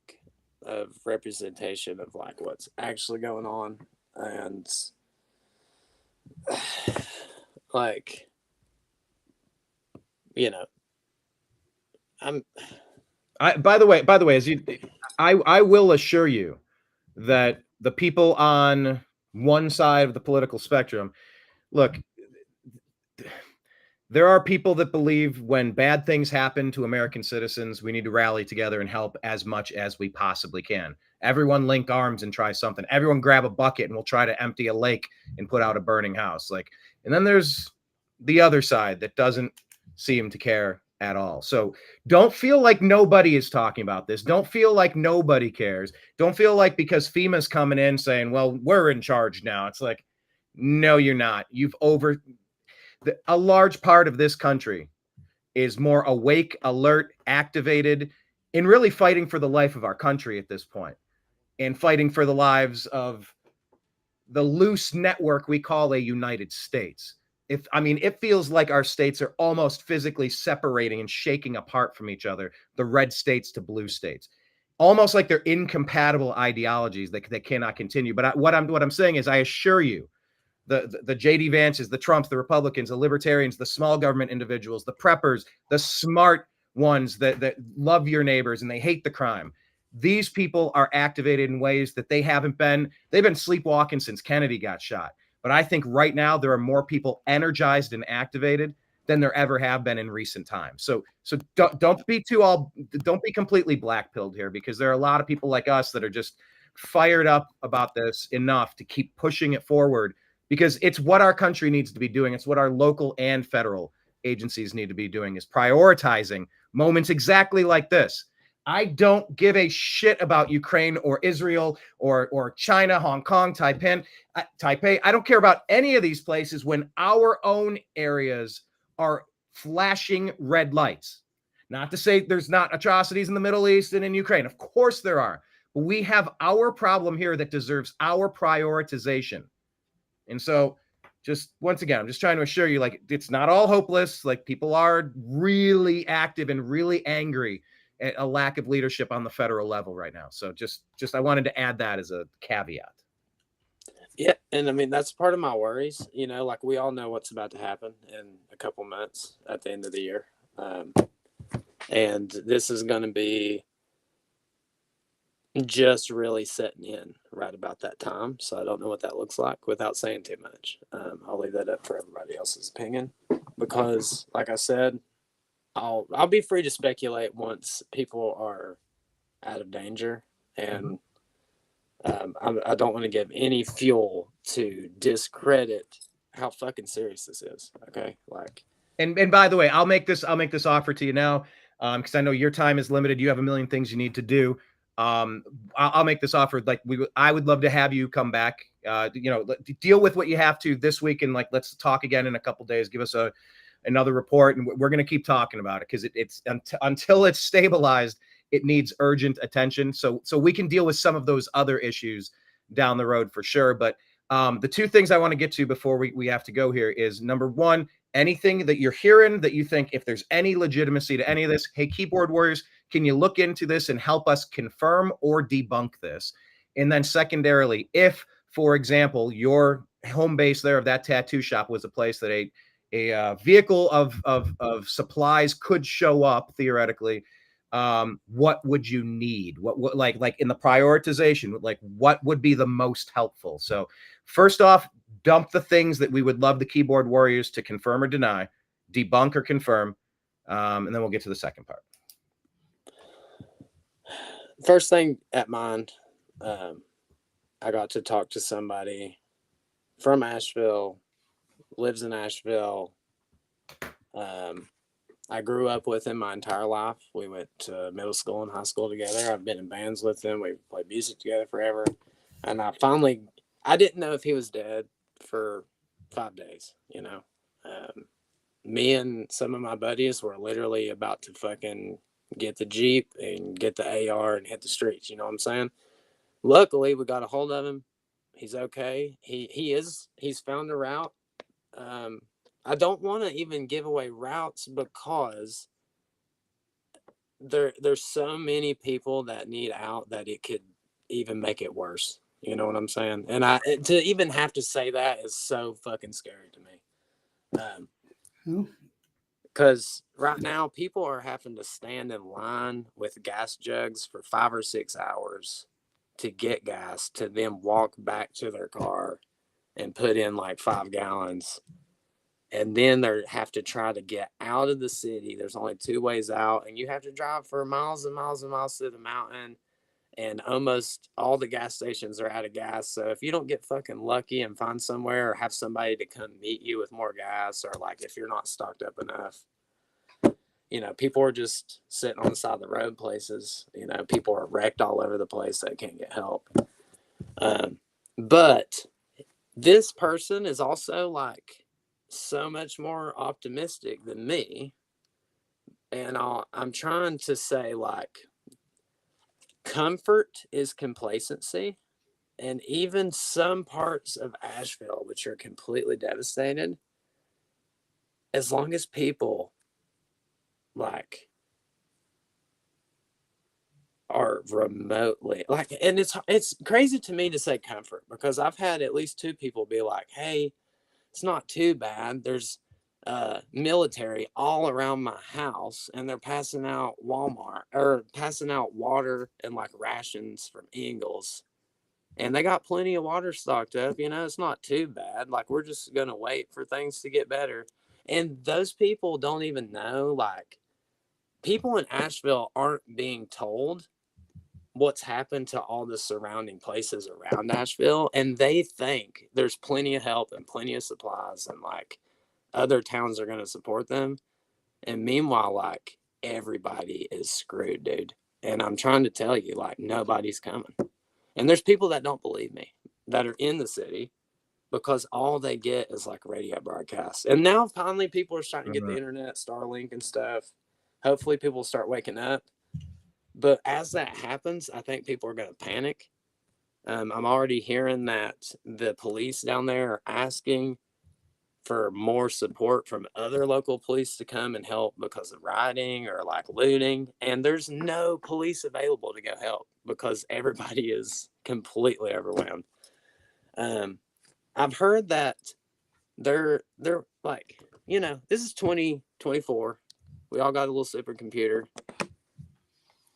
of representation of like what's actually going on, and like by the way, as I will assure you that the people on one side of the political spectrum, look, there are people that believe when bad things happen to American citizens, we need to rally together and help as much as we possibly can. Everyone link arms and try something. Everyone grab a bucket and we'll try to empty a lake and put out a burning house. Like, and then there's the other side that doesn't seem to care at all. So don't feel like nobody is talking about this. Don't feel like nobody cares. Don't feel like because FEMA's coming in saying, well, we're in charge now. It's like, no, you're not. A large part of this country is more awake, alert, activated, and really fighting for the life of our country at this point, and fighting for the lives of the loose network we call a United States. It feels like our states are almost physically separating and shaking apart from each other, the red states to blue states, almost like they're incompatible ideologies that cannot continue. But what I'm saying is, I assure you, the JD Vances, the Trumps, the Republicans, the libertarians, the small government individuals, the preppers, the smart ones that love your neighbors and they hate the crime. These people are activated in ways that they've been sleepwalking since Kennedy got shot. But I think right now there are more people energized and activated than there ever have been in recent times. So don't be completely black-pilled here, because there are a lot of people like us that are just fired up about this enough to keep pushing it forward, because it's what our country needs to be doing. It's what our local and federal agencies need to be doing, is prioritizing moments exactly like this. I don't give a shit about Ukraine or Israel or China, Hong Kong, Taipei. I don't care about any of these places when our own areas are flashing red lights. Not to say there's not atrocities in the Middle East and in Ukraine. Of course there are. But we have our problem here that deserves our prioritization. And so, just once again, I'm just trying to assure you, like, it's not all hopeless. Like, people are really active and really angry at a lack of leadership on the federal level right now. So just I wanted to add that as a caveat. Yeah, and I mean, that's part of my worries. Like, we all know what's about to happen in a couple months at the end of the year, and this is going to be just really setting in right about that time. So I don't know what that looks like without saying too much. I'll leave that up for everybody else's opinion, because, like I said, I'll be free to speculate once people are out of danger, and I don't want to give any fuel to discredit how fucking serious this is. Okay, like, and by the way, I'll make this offer to you now, because I know your time is limited. You have a million things you need to do. I'll make this offer. Like, I would love to have you come back. Deal with what you have to this week, and, like, let's talk again in a couple days. Give us another report, and we're going to keep talking about it, because it's until it's stabilized, it needs urgent attention. So we can deal with some of those other issues down the road for sure. But the two things I want to get to before we have to go here is, number one, anything that you're hearing that you think, if there's any legitimacy to any of this, hey, keyboard warriors, can you look into this and help us confirm or debunk this? And then secondarily, if, for example, your home base there of that tattoo shop was a place that a vehicle of supplies could show up theoretically, what would you need? What like in the prioritization, like, what would be the most helpful? So first off, dump the things that we would love the keyboard warriors to confirm or deny, debunk or confirm, and then we'll get to the second part. First thing at mind, I got to talk to somebody from Asheville, lives in Asheville. I grew up with him my entire life. We went to middle school and high school together. I've been in bands with him. We've played music together forever. And I didn't know if he was dead for 5 days, Me and some of my buddies were literally about to fucking get the Jeep and get the AR and hit the streets. You know what I'm saying? Luckily, we got a hold of him. He's okay. He's found a route. I don't want to even give away routes, because there's so many people that need out that it could even make it worse. You know what I'm saying? And to even have to say that is so fucking scary to me. Because right now people are having to stand in line with gas jugs for 5 or 6 hours to get gas to then walk back to their car and put in like 5 gallons. And then they have to try to get out of the city. There's only 2 ways out, and you have to drive for miles and miles and miles through the mountain. And almost all the gas stations are out of gas. So if you don't get fucking lucky and find somewhere or have somebody to come meet you with more gas, or like if you're not stocked up enough, you know, people are just sitting on the side of the road places. You know, people are wrecked all over the place. They can't get help. But this person is also like so much more optimistic than me. And I'm trying to say, like, comfort is complacency. And even some parts of Asheville, which are completely devastated, as long as people like are remotely like, and it's crazy to me to say comfort, because I've had at least 2 people be like, hey, it's not too bad. There's military all around my house, and they're passing out Walmart or passing out water and like rations from Ingles, and they got plenty of water stocked up. You know, it's not too bad. Like, we're just gonna wait for things to get better. And those people don't even know, like, people in Asheville aren't being told what's happened to all the surrounding places around Asheville, and they think there's plenty of help and plenty of supplies, and like other towns are going to support them. And meanwhile, like, everybody is screwed, dude. And I'm trying to tell you, like, nobody's coming. And there's people that don't believe me that are in the city, because all they get is like radio broadcasts. And now finally people are starting to get the internet, Starlink and stuff. Hopefully people will start waking up. But as that happens, I think people are going to panic. I'm already hearing that the police down there are asking for more support from other local police to come and help because of rioting or like looting. And there's no police available to go help because everybody is completely overwhelmed. I've heard that they're like, you know, this is 2024. We all got a little supercomputer.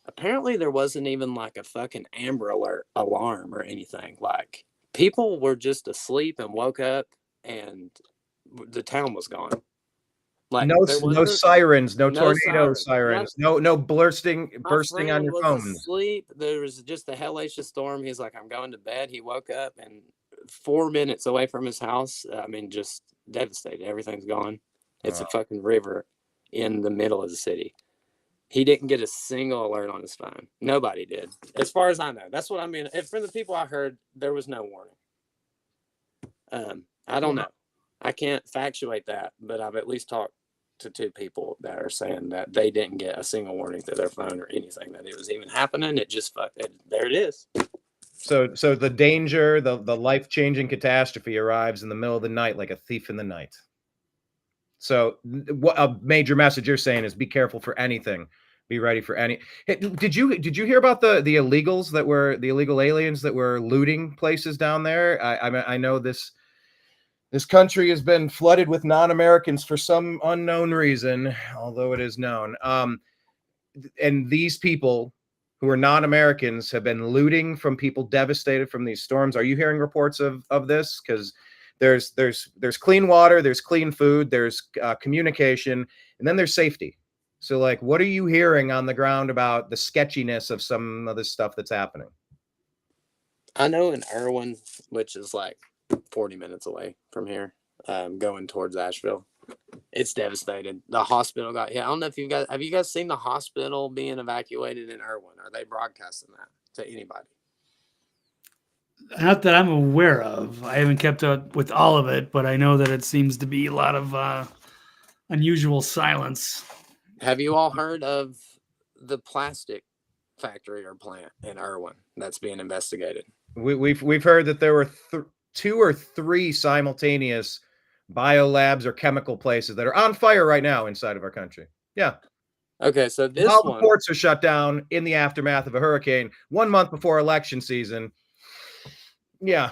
Apparently there wasn't even like a fucking Amber Alert alarm or anything. Like, people were just asleep and woke up and the town was gone. Like, no no sirens, no tornado sirens, no bursting My on friend your was phones. asleep. There was just a hellacious storm. He's like, I'm going to bed. He woke up and 4 minutes away from his house. I mean, just devastated. Everything's gone. It's a fucking river in the middle of the city. He didn't get a single alert on his phone. Nobody did, as far as I know. That's what I mean. If from the people I heard, there was no warning. I don't know. I can't factuate that, but I've at least talked to 2 people that are saying that they didn't get a single warning to their phone or anything, that it was even happening. It just fucked it. There it is. So the danger, the life-changing catastrophe arrives in the middle of the night like a thief in the night. So what a major message you're saying is be careful for anything. Be ready for any. Hey, did you hear about the illegals that were the illegal aliens that were looting places down there? I know this country has been flooded with non-Americans for some unknown reason, although it is known. And these people who are non-Americans have been looting from people devastated from these storms. Are you hearing reports of this? Because there's clean water, there's clean food, there's communication, and then there's safety. So, like, what are you hearing on the ground about the sketchiness of some of this stuff that's happening? I know in Irwin, which is like 40 minutes away from here, going towards Asheville, it's devastated. The hospital got hit. I don't know if have you guys seen the hospital being evacuated in Irwin? Are they broadcasting that to anybody? Not that I'm aware of. I haven't kept up with all of it, but I know that it seems to be a lot of unusual silence. Have you all heard of the plastic factory or plant in Irwin that's being investigated? We've heard that there were 2 or 3 simultaneous biolabs or chemical places that are on fire right now inside of our country. Yeah. Okay, so this all one, the ports are shut down in the aftermath of a hurricane 1 month before election season. Yeah.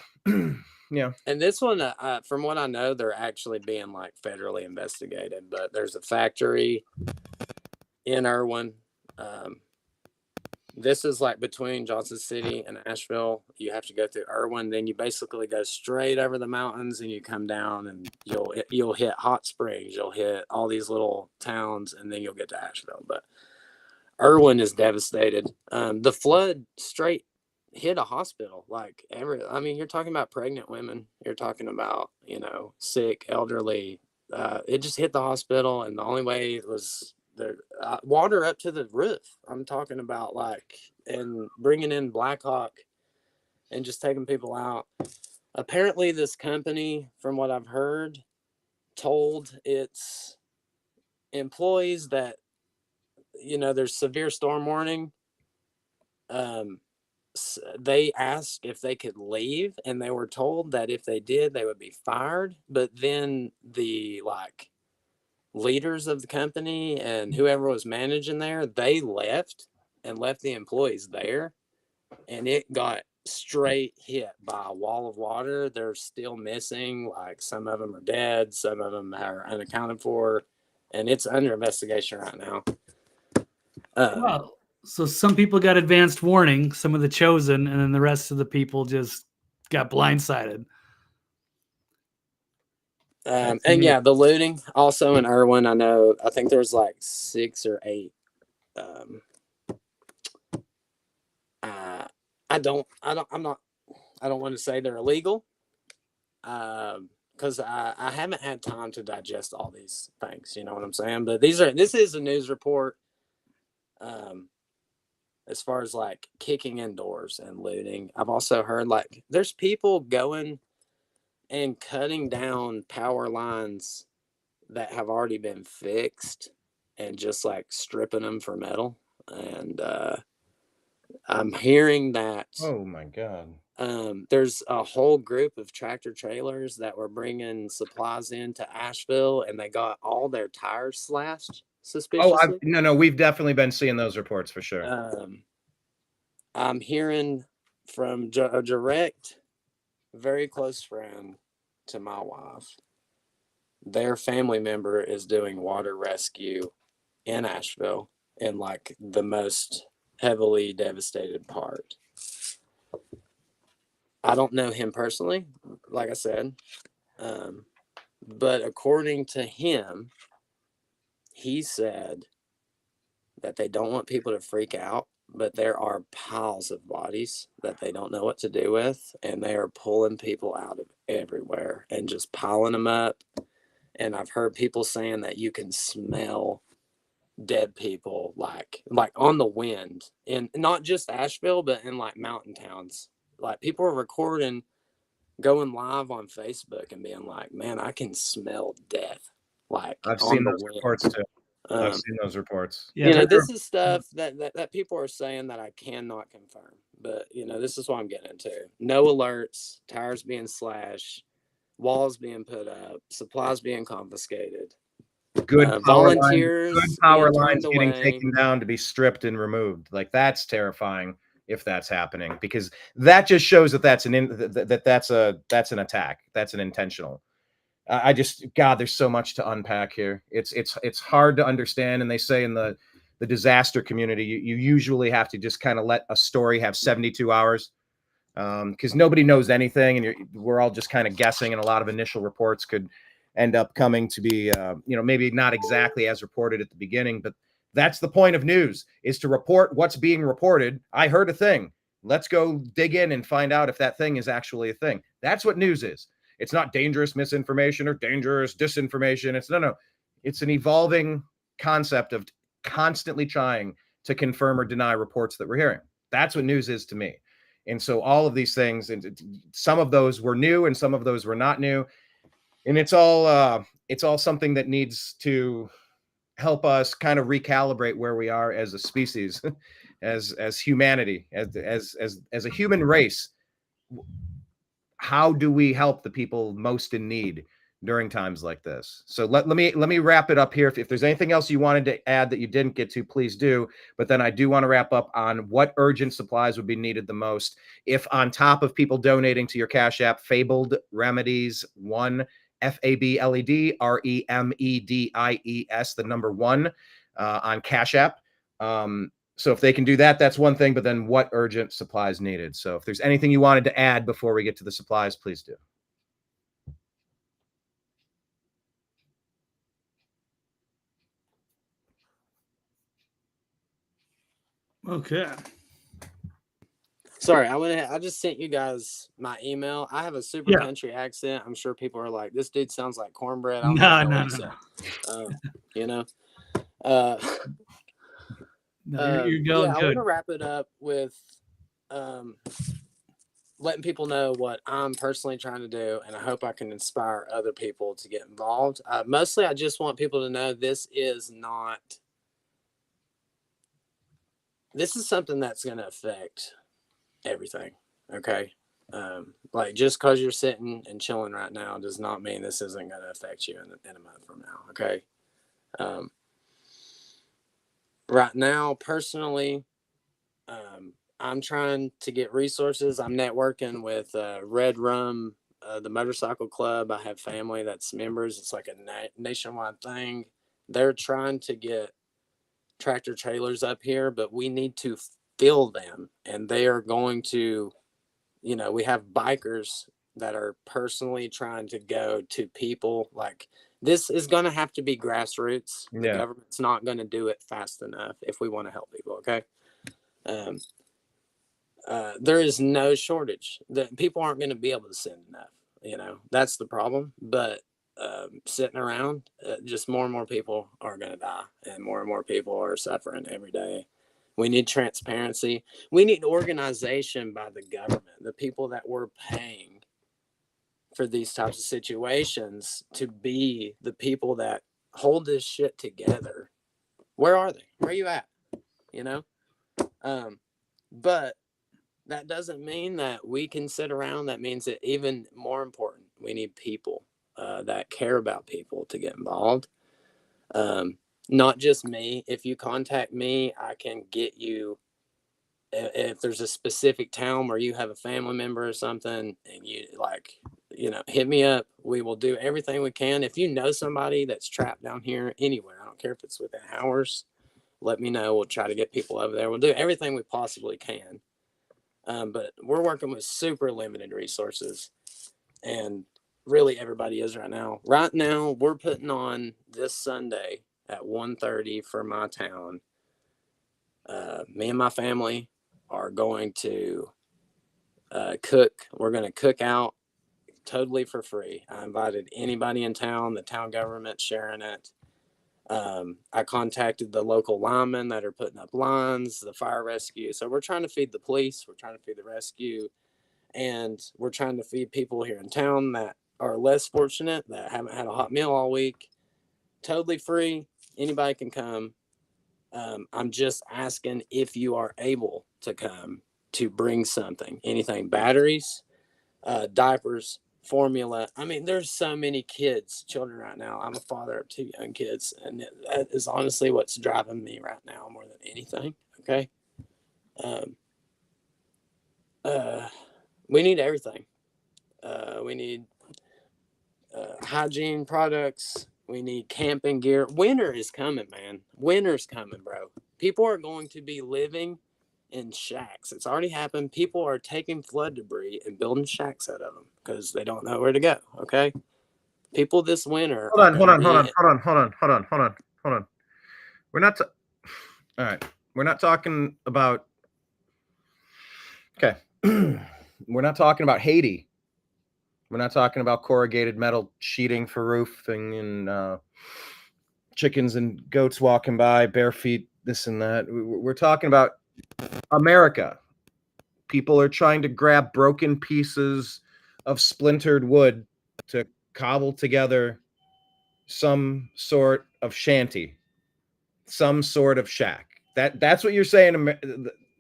Yeah. And this one, from what I know, they're actually being like federally investigated. But there's a factory in Irwin This is like between Johnson City and Asheville. You have to go through Irwin, then you basically go straight over the mountains and you come down and you'll hit Hot Springs, you'll hit all these little towns, and then you'll get to Asheville. But Irwin is devastated. The flood straight hit a hospital. Like I mean, you're talking about pregnant women. You're talking about, you know, sick, elderly. It just hit the hospital, and the only way it was the water up to the roof. I'm talking about like, and bringing in Blackhawk and just taking people out. Apparently, this company, from what I've heard, told its employees that, you know, there's severe storm warning. They asked if they could leave, and they were told that if they did, they would be fired. But then the like leaders of the company and whoever was managing there, they left and left the employees there, and it got straight hit by a wall of water. They're still missing. Like, some of them are dead, some of them are unaccounted for, and it's under investigation right now. Well, so some people got advanced warning, some of the chosen, and then the rest of the people just got blindsided. And yeah, the looting also in Irwin. I think there's like 6 or 8. I don't want to say they're illegal, because I haven't had time to digest all these things. You know what I'm saying? But this is a news report. As far as like kicking in doors and looting, I've also heard like there's people going and cutting down power lines that have already been fixed and just like stripping them for metal. And I'm hearing that, Oh my God. There's a whole group of tractor trailers that were bringing supplies into Asheville, and they got all their tires slashed suspiciously. No, we've definitely been seeing those reports for sure. I'm hearing from a direct, very close friend to my wife, their family member is doing water rescue in Asheville, in like the most heavily devastated part. I don't know him personally, like I said, but according to him, he said that they don't want people to freak out, but there are piles of bodies that they don't know what to do with, and they are pulling people out of everywhere and just piling them up. And I've heard people saying that you can smell dead people like on the wind, in not just Asheville, but in like mountain towns. Like, people are recording, going live on Facebook and being like, man, I can smell death. Like, I've on seen the those wind. reports too. I've seen those reports. Yeah, You know, this is stuff that people are saying that I cannot confirm, but you know, this is what I'm getting into. No alerts, tires being slashed, walls being put up, supplies being confiscated. Good volunteers power being lines turned getting away. taken down to be stripped and removed. Like, that's terrifying if that's happening, because that just shows that that's an attack. That's an intentional. God, there's so much to unpack here. It's hard to understand. And they say in the disaster community, you usually have to just kind of let a story have 72 hours, because nobody knows anything, and we're all just kind of guessing. And a lot of initial reports could end up coming to be, maybe not exactly as reported at the beginning. But that's the point of news, is to report what's being reported. I heard a thing. Let's go dig in and find out if that thing is actually a thing. That's what news is. It's not dangerous misinformation or dangerous disinformation. It's an evolving concept of constantly trying to confirm or deny reports that we're hearing. That's what news is to me. And so all of these things, and some of those were new and some of those were not new. And it's all something that needs to help us kind of recalibrate where we are as a species, as humanity, as a human race. How do we help the people most in need during times like this? So let me wrap it up here. If there's anything else you wanted to add that you didn't get to, please do. But then I do want to wrap up on what urgent supplies would be needed the most. If on top of people donating to your Cash App, Fabled Remedies 1, FABLED REMEDIES, the number 1 on Cash App. So if they can do that, that's one thing. But then what urgent supplies needed? So if there's anything you wanted to add before we get to the supplies, please do. Okay. Sorry, I just sent you guys my email. I have a super country accent. I'm sure people are like, this dude sounds like cornbread. I don't No, even know no, what he no, said. You know? no. You're going I want good. to wrap it up with letting people know what I'm personally trying to do, and I hope I can inspire other people to get involved. Mostly, I just want people to know this is something that's going to affect everything. Okay. Like just because you're sitting and chilling right now does not mean this isn't going to affect you in a month from now. Okay. Right now, personally, I'm trying to get resources. I'm networking with Red Rum, the motorcycle club. I have family that's members. It's like a nationwide thing. They're trying to get tractor trailers up here, but we need to fill them. And they are going to, we have bikers that are personally trying to go to people. Like, this is going to have to be grassroots. The government's not going to do it fast enough if we want to help people. Okay. There is no shortage that people aren't going to be able to send enough. That's the problem. But sitting around, just more and more people are going to die, and more people are suffering every day. We need transparency. We need organization by the government, the people that we're paying for these types of situations, to be the people that hold this shit together. Where are they? Where are you at? But that doesn't mean that we can sit around. That means that even more important, we need people that care about people to get involved. Not just me. If you contact me, I can get you. If there's a specific town where you have a family member or something, and hit me up. We will do everything we can. If you know somebody that's trapped down here anywhere, I don't care if it's within hours, let me know. We'll try to get people over there. We'll do everything we possibly can. But we're working with super limited resources, and really everybody is right now. Right now, we're putting on this Sunday at 1:30 for my town. Me and my family are going to cook. We're going to cook out totally for free. I invited anybody in town. The town government's sharing it. I contacted the local linemen that are putting up lines, the fire rescue. So we're trying to feed the police. We're trying to feed the rescue. And we're trying to feed people here in town that are less fortunate, that haven't had a hot meal all week. Totally free. Anybody can come. I'm just asking if you are able to come, to bring something, anything, batteries, diapers, formula. I mean, there's so many children right now. I'm a father of 2 young kids, and that is honestly what's driving me right now more than anything. Okay. We need everything. We need hygiene products. We need camping gear. Winter is coming, man. Winter's coming, bro. People are going to be living in shacks. It's already happened. People are taking flood debris and building shacks out of them because they don't know where to go. Okay. People this winter. Hold on. We're not. All right. We're not talking about. Okay. We're not talking about Haiti. We're not talking about corrugated metal sheeting for roofing and chickens and goats walking by, bare feet, this and that. We're talking about America. People are trying to grab broken pieces of splintered wood to cobble together some sort of shanty, some sort of shack. That's what you're saying.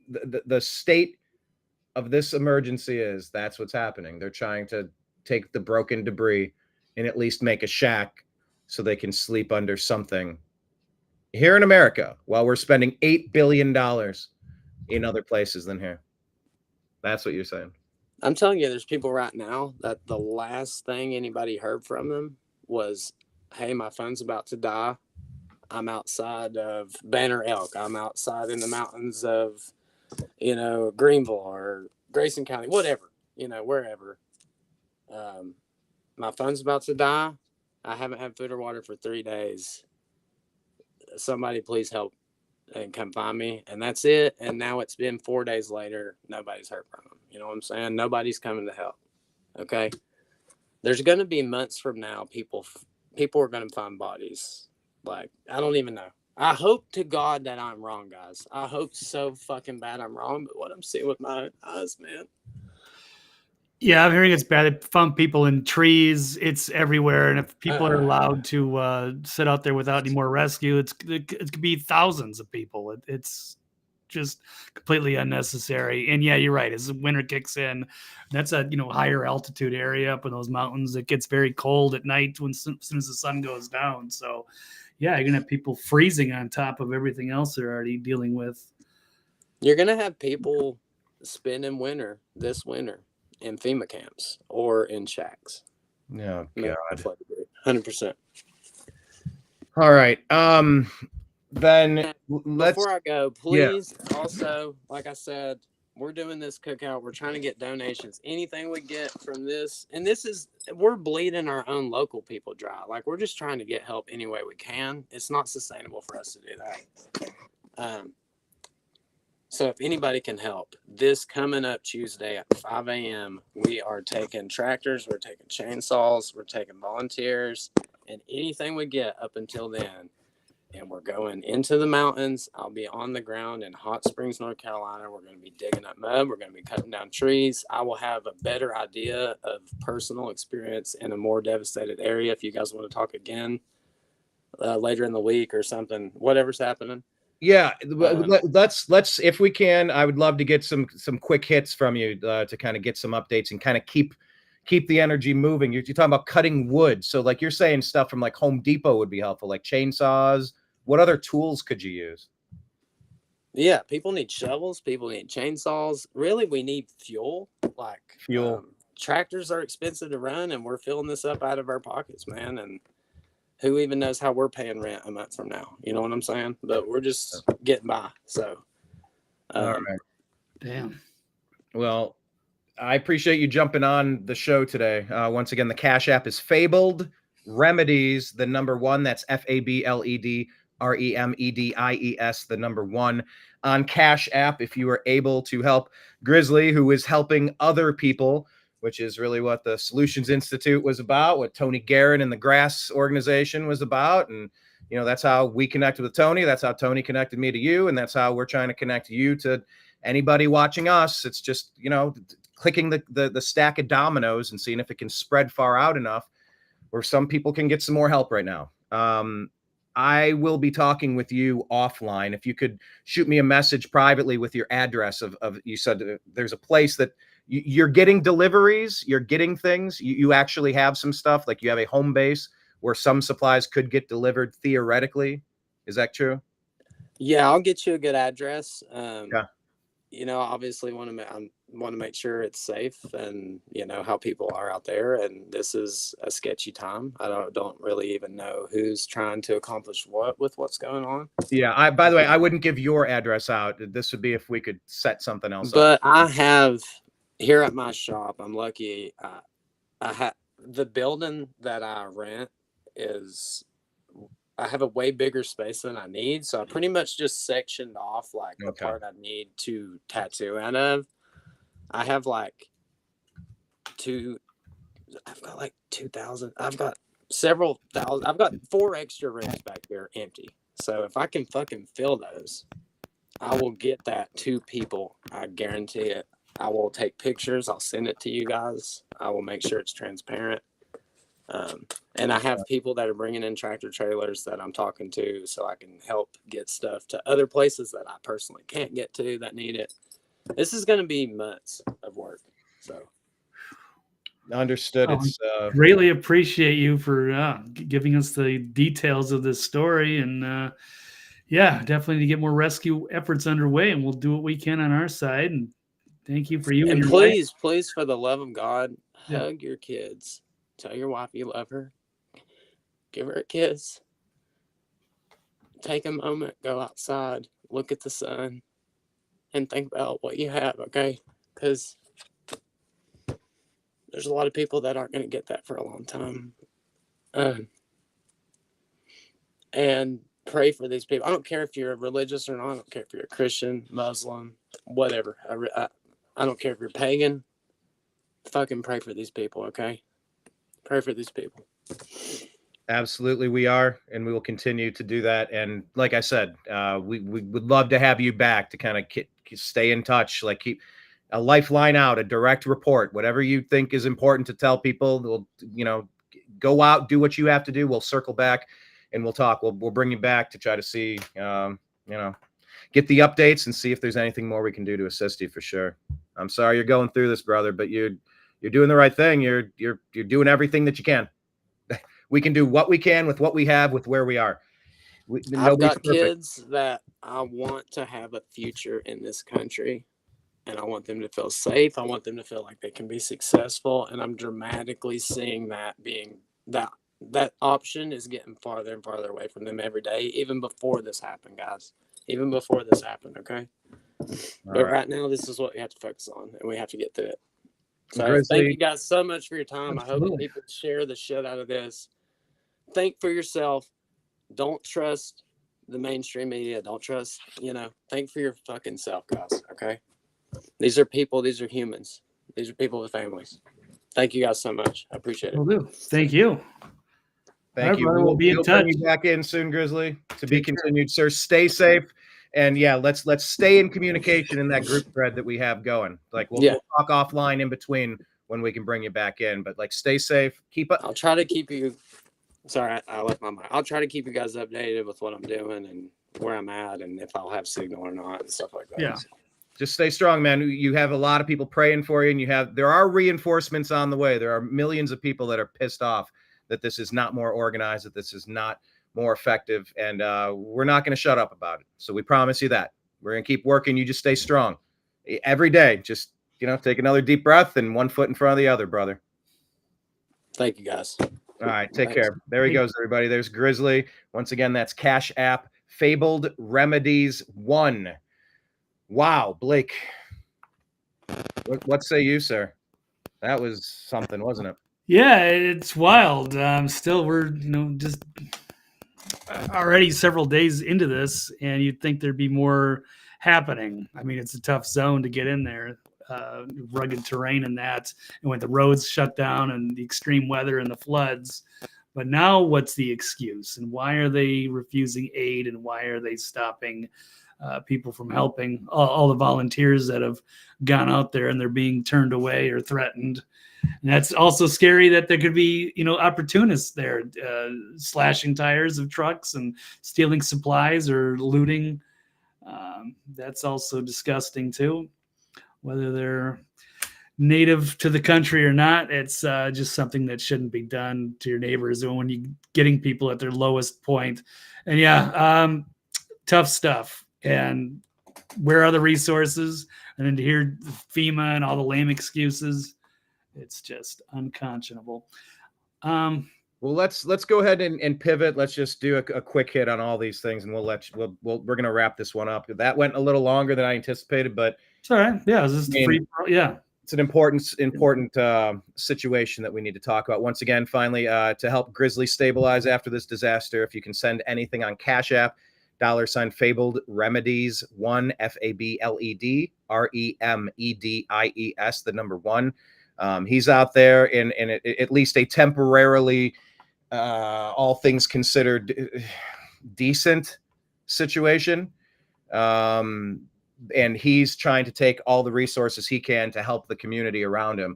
The state of this emergency is that's what's happening. They're trying to take the broken debris and at least make a shack so they can sleep under something here in America while we're spending $8 billion in other places than here. That's what you're saying. I'm telling you, there's people right now that the last thing anybody heard from them was, hey, my phone's about to die. I'm outside of Banner Elk. I'm outside in the mountains of, Greenville or Grayson County, whatever, wherever. My phone's about to die. I haven't had food or water for 3 days. Somebody please help and come find me. And that's it. And now it's been 4 days later. Nobody's heard from them. You know what I'm saying? Nobody's coming to help. Okay. There's going to be months from now, people are going to find bodies. Like, I don't even know. I hope to God that I'm wrong, guys. I hope so fucking bad I'm wrong. But what I'm seeing with my eyes, man. Yeah, I'm hearing it's bad. They found people in trees. It's everywhere. And if people are allowed to sit out there without any more rescue, it could be thousands of people. It's just completely unnecessary. And yeah, you're right. As winter kicks in, that's a higher altitude area up in those mountains. It gets very cold at night as soon as the sun goes down. So yeah, you're gonna have people freezing on top of everything else they're already dealing with. You're gonna have people spending this winter in FEMA camps or in shacks. Oh God. 100%. All right. Then before I go, please also, like I said, we're doing this cookout. We're trying to get donations. Anything we get from this, and we're bleeding our own local people dry. Like, we're just trying to get help any way we can. It's not sustainable for us to do that. So if anybody can help, this coming up Tuesday at 5 a.m., we are taking tractors, we're taking chainsaws, we're taking volunteers, and anything we get up until then. And we're going into the mountains. I'll be on the ground in Hot Springs, North Carolina. We're going to be digging up mud. We're going to be cutting down trees. I will have a better idea of personal experience in a more devastated area. If you guys want to talk again later in the week or something, whatever's happening. Yeah, let's if we can. I would love to get some quick hits from you to kind of get some updates and kind of keep the energy moving. You're talking about cutting wood, so like you're saying stuff from like Home Depot would be helpful, like chainsaws. What other tools could you use? Yeah, people need shovels. People need chainsaws. Really, we need fuel. Like Fuel. Tractors are expensive to run, and we're filling this up out of our pockets, man. And who even knows how we're paying rent a month from now? You know what I'm saying? But we're just getting by. So, all right. Damn. Well, I appreciate you jumping on the show today. Once again, the Cash App is Fabled Remedies, the number 1. That's FABLED REMEDIES, the number 1 on Cash App. If you are able to help Grizzly, who is helping other people, which is really what the Solutions Institute was about, what Tony Guerin and the Grass organization was about. And, that's how we connected with Tony. That's how Tony connected me to you. And that's how we're trying to connect you to anybody watching us. It's just, clicking the stack of dominoes and seeing if it can spread far out enough where some people can get some more help right now. I will be talking with you offline. If you could shoot me a message privately with your address of you said there's a place that you're getting deliveries, you're getting things, you actually have some stuff, like you have a home base where some supplies could get delivered theoretically. Is that true? Yeah, I'll get you a good address. Yeah. Obviously want to make sure it's safe and how people are out there. And this is a sketchy time. I don't really even know who's trying to accomplish what with what's going on. Yeah. By the way, I wouldn't give your address out. This would be if we could set something else but up. I have here at my shop, I'm lucky. I have the building that I rent I have a way bigger space than I need. So I pretty much just sectioned off like the part I need to tattoo out of. I have like I've got like 2,000. I've got several thousand. I've got 4 extra rooms back there empty. So if I can fucking fill those, I will get that to people. I guarantee it. I will take pictures. I'll send it to you guys. I will make sure it's transparent. And I have people that are bringing in tractor trailers that I'm talking to so I can help get stuff to other places that I personally can't get to that need it. This is going to be months of work. So understood. It's greatly appreciate you for giving us the details of this story. And definitely to get more rescue efforts underway, and we'll do what we can on our side. And thank you for you. And your please, for the love of God, hug your kids. Tell your wife you love her. Give her a kiss. take a moment, go outside, look at the sun, and think about what you have, okay? Because there's a lot of people that aren't going to get that for a long time. And pray for these people. I don't care if you're religious or not. I don't care if you're a Christian, Muslim, whatever. I don't care if you're pagan. Fucking pray for these people, okay? Pray for these people. Absolutely, we are, and we will continue to do that. And like I said, we would love to have you back to kind of stay in touch, like keep a lifeline out, a direct report, whatever you think is important to tell people. We'll, go out, do what you have to do. We'll circle back and we'll talk. We'll bring you back to try to see, get the updates and see if there's anything more we can do to assist you for sure. I'm sorry you're going through this, brother, but you're doing the right thing. You're doing everything that you can. We can do what we can with what we have, with where we are. I've got kids that I want to have a future in this country, and I want them to feel safe. I want them to feel like they can be successful, and I'm dramatically seeing that being that option is getting farther and farther away from them every day, even before this happened, guys. Even before this happened, okay? But right now, this is what we have to focus on, and we have to get through it. So Grizzly, thank you guys so much for your time. Absolutely. I hope people share the shit out of this. Think for yourself. Don't trust the mainstream media. Don't trust, think for your fucking self, guys, okay? These are people. These are humans. These are people with families. Thank you guys so much. I appreciate it. Will do. Thank you. Thank you. Brother, we'll be in touch. Bring you back in soon, Grizzly. To be continued, sir. Stay safe. And yeah, let's stay in communication in that group thread that we have going. Like we'll talk offline in between when we can bring you back in. But like, stay safe. I'll try to keep you. Sorry, I left my mic. I'll try to keep you guys updated with what I'm doing and where I'm at, and if I'll have signal or not, and stuff like that. Yeah. Just stay strong, man. You have a lot of people praying for you, and there are reinforcements on the way. There are millions of people that are pissed off that this is not more organized, that this is not more effective, and we're not going to shut up about it. So we promise you that. We're going to keep working. You just stay strong every day. Just, take another deep breath and one foot in front of the other, brother. Thank you, guys. All right, take care. There he goes, everybody. There's Grizzly. Once again, that's Cash App Fabled Remedies 1. Wow, Blake. What say you, sir? That was something, wasn't it? Yeah, it's wild. Still, we're just already several days into this, and you'd think there'd be more happening. I mean, it's a tough zone to get in there, rugged terrain and that, and with the roads shut down and the extreme weather and the floods. But now, what's the excuse, and why are they refusing aid, and why are they stopping people from helping? All the volunteers that have gone out there, and they're being turned away or threatened. And that's also scary that there could be, opportunists there, slashing tires of trucks and stealing supplies or looting. That's also disgusting too. Whether they're native to the country or not, it's just something that shouldn't be done to your neighbors when you're getting people at their lowest point. And tough stuff. And where are the resources? And then to hear FEMA and all the lame excuses, it's just unconscionable. Well, let's go ahead and pivot. Let's just do a quick hit on all these things, and we're going to wrap this one up. That went a little longer than I anticipated, but it's all right. Yeah, it's an important situation that we need to talk about. Once again, finally, to help Grizzly stabilize after this disaster, if you can send anything on Cash App, $ Fabled Remedies 1, FABLED REMEDIES, the number 1. He's out there in at least a temporarily, all things considered, decent situation. And he's trying to take all the resources he can to help the community around him.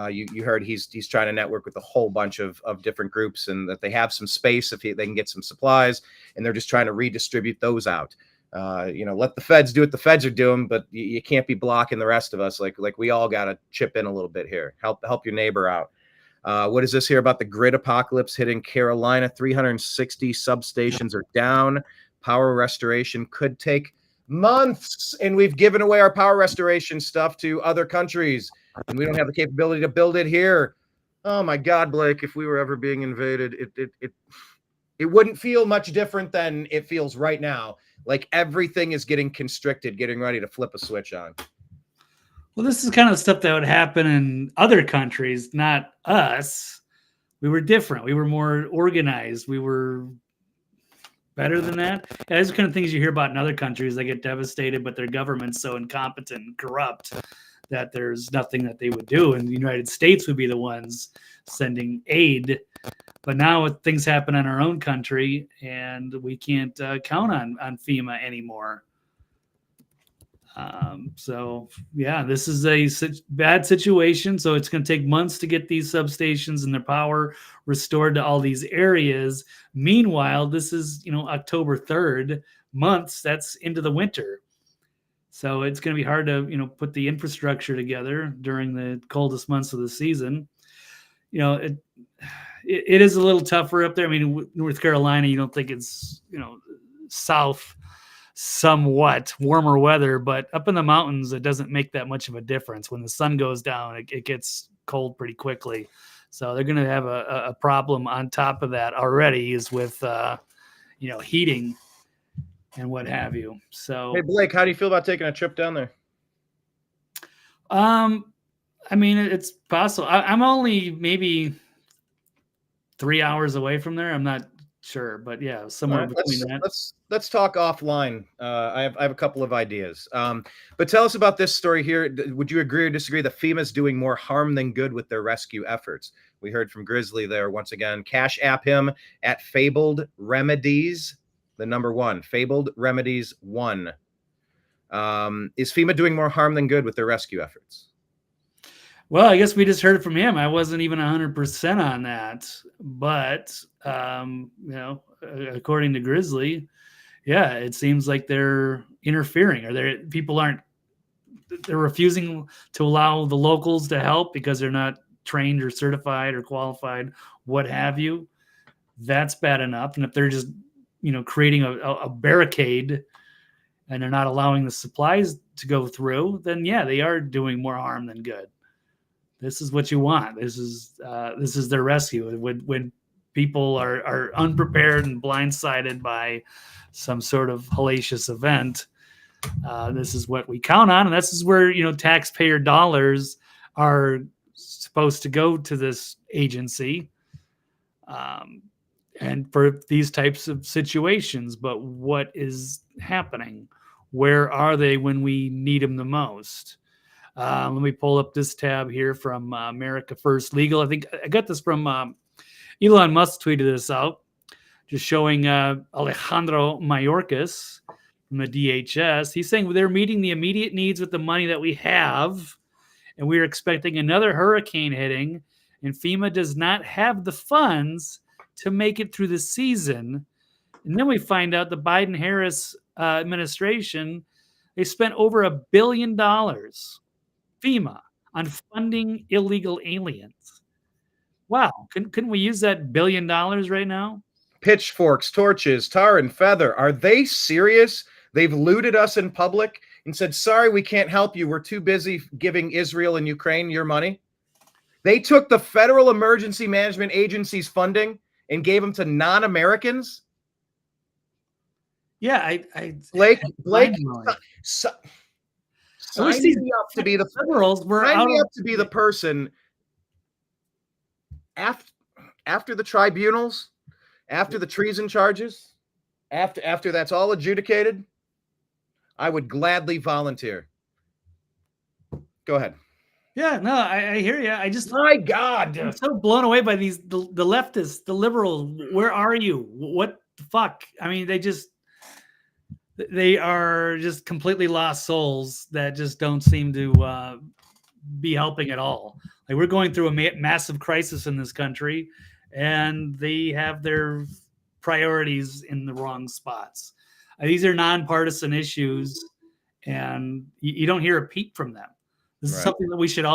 You heard he's trying to network with a whole bunch of different groups, and that they have some space if they can get some supplies, and they're just trying to redistribute those out. Let the feds do what the feds are doing, but you can't be blocking the rest of us. Like we all got to chip in a little bit here. Help your neighbor out. What is this here about the grid apocalypse hitting Carolina? 360 substations are down. Power restoration could take months, and we've given away our power restoration stuff to other countries, and we don't have the capability to build it here. Oh my God, Blake! If we were ever being invaded, It wouldn't feel much different than it feels right now. Like everything is getting constricted, getting ready to flip a switch on. Well, this is kind of stuff that would happen in other countries, not us. We were different. We were more organized. We were better than that. Yeah, those are kind of things you hear about in other countries. They get devastated, but their government's so incompetent and corrupt that there's nothing that they would do. And the United States would be the ones sending aid. But now things happen in our own country, and we can't count on FEMA anymore. So yeah, this is a bad situation. So it's going to take months to get these substations and their power restored to all these areas. Meanwhile, this is, October 3rd, months that's into the winter. So it's going to be hard to, put the infrastructure together during the coldest months of the season. It is a little tougher up there. I mean, North Carolina, you don't think it's, south, somewhat warmer weather, but up in the mountains, it doesn't make that much of a difference. When the sun goes down, it gets cold pretty quickly. So they're going to have a problem on top of that already is with, heating and what have you. So, hey, Blake, how do you feel about taking a trip down there? I mean, it's possible. I'm only maybe 3 hours away from there. I'm not sure, but yeah, somewhere between that. Let's talk offline. I have a couple of ideas. But tell us about this story here. Would you agree or disagree that FEMA is doing more harm than good with their rescue efforts? We heard from Grizzly there once again. Cash app him at Fabled Remedies, the number 1. Fabled Remedies 1. Is FEMA doing more harm than good with their rescue efforts? Well, I guess we just heard it from him. I wasn't even 100% on that, but according to Grizzly, yeah, it seems like they're interfering, or they're refusing to allow the locals to help because they're not trained or certified or qualified, what have you. That's bad enough. And if they're just, creating a barricade and they're not allowing the supplies to go through, then yeah, they are doing more harm than good. This is what you want. This is their rescue. When people are unprepared and blindsided by some sort of hellacious event, this is what we count on, and this is where taxpayer dollars are supposed to go to this agency, and for these types of situations. But what is happening? Where are they when we need them the most? Let me pull up this tab here from America First Legal. I think I got this from Elon Musk tweeted this out, just showing Alejandro Mayorkas from the DHS. He's saying they're meeting the immediate needs with the money that we have, and we're expecting another hurricane hitting, and FEMA does not have the funds to make it through the season. And then we find out the Biden-Harris administration, they spent over $1 billion FEMA on funding illegal aliens. Wow. Couldn't we use that $1 billion right now? Pitchforks, torches, tar and feather. Are they serious? They've looted us in public and said, sorry, we can't help you. We're too busy giving Israel and Ukraine your money. They took the Federal Emergency Management Agency's funding and gave them to non-Americans. Yeah, Blake, I wish sign me up to be the liberals were sign out me of, up to be the person after the tribunals, after the treason charges, after that's all adjudicated. I would gladly volunteer. Go ahead. Yeah, no, I hear you. My God, I'm so blown away by these the leftists, the liberals. Where are you? What the fuck? I mean, they are just completely lost souls that just don't seem to be helping at all. Like, we're going through a massive crisis in this country, and they have their priorities in the wrong spots. These are nonpartisan issues, and you don't hear a peep from them. This is something that we should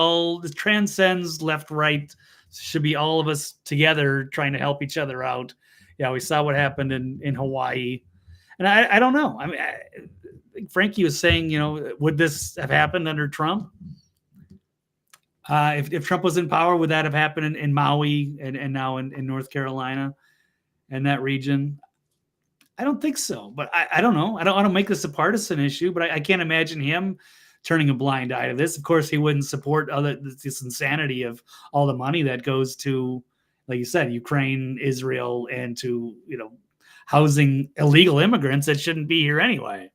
this transcends left, right. Should be all of us together trying to help each other out. Yeah, we saw what happened in Hawaii. And I don't know. I mean, Frankie was saying, would this have happened under Trump? If Trump was in power, would that have happened in Maui and now in North Carolina? in that region? I don't think so, but I don't know. I don't want to make this a partisan issue, but I can't imagine him turning a blind eye to this. Of course, he wouldn't support this insanity of all the money that goes to, like you said, Ukraine, Israel, and to, housing illegal immigrants that shouldn't be here anyway.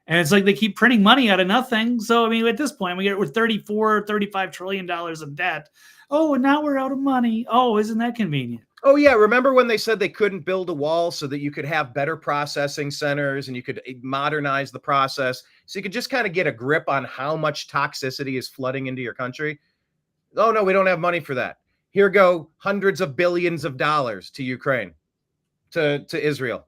And it's like they keep printing money out of nothing. So, I mean, at this point, we're $35 trillion of debt. Oh, and now we're out of money. Oh, isn't that convenient? Oh, yeah. Remember when they said they couldn't build a wall so that you could have better processing centers and you could modernize the process so you could just kind of get a grip on how much toxicity is flooding into your country? Oh, no, we don't have money for that. Here go hundreds of billions of dollars to Ukraine, to Israel,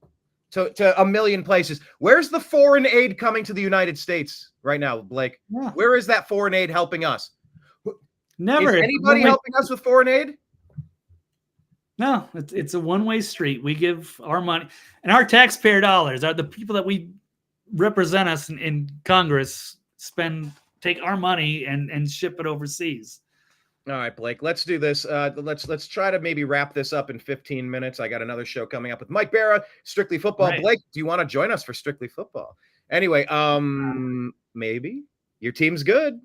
to a million places. Where's the foreign aid coming to the United States right now, Blake? Yeah. Where is that foreign aid helping us? Never. Is anybody helping us with foreign aid? No, it's a one-way street. We give our money and our taxpayer dollars, are the people that we represent us in Congress take our money and ship it overseas. All right, Blake, let's do this. Let's try to maybe wrap this up in 15 minutes. I got another show coming up with Mike Barra, Strictly Football. Right. Blake, do you want to join us for Strictly Football? Anyway, maybe your team's good.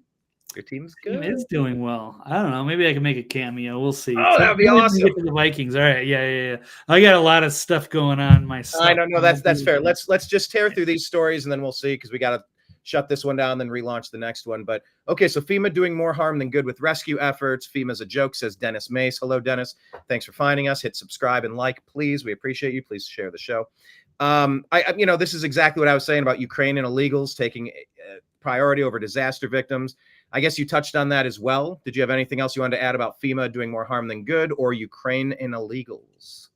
Your team's good. Team is doing well. I don't know. Maybe I can make a cameo. We'll see. Oh, that'd be awesome. Get to the Vikings. All right. Yeah. I got a lot of stuff going on myself. I don't know. That's fair. Let's just tear through these stories and then we'll see, because we got to shut this one down, then relaunch the next one. But okay, so FEMA doing more harm than good with rescue efforts. FEMA's a joke, says Dennis Mace. Hello, Dennis. Thanks for finding us. Hit subscribe and like, please. We appreciate you. Please share the show. This is exactly what I was saying about Ukraine and illegals taking priority over disaster victims. I guess you touched on that as well. Did you have anything else you wanted to add about FEMA doing more harm than good, or Ukraine and illegals?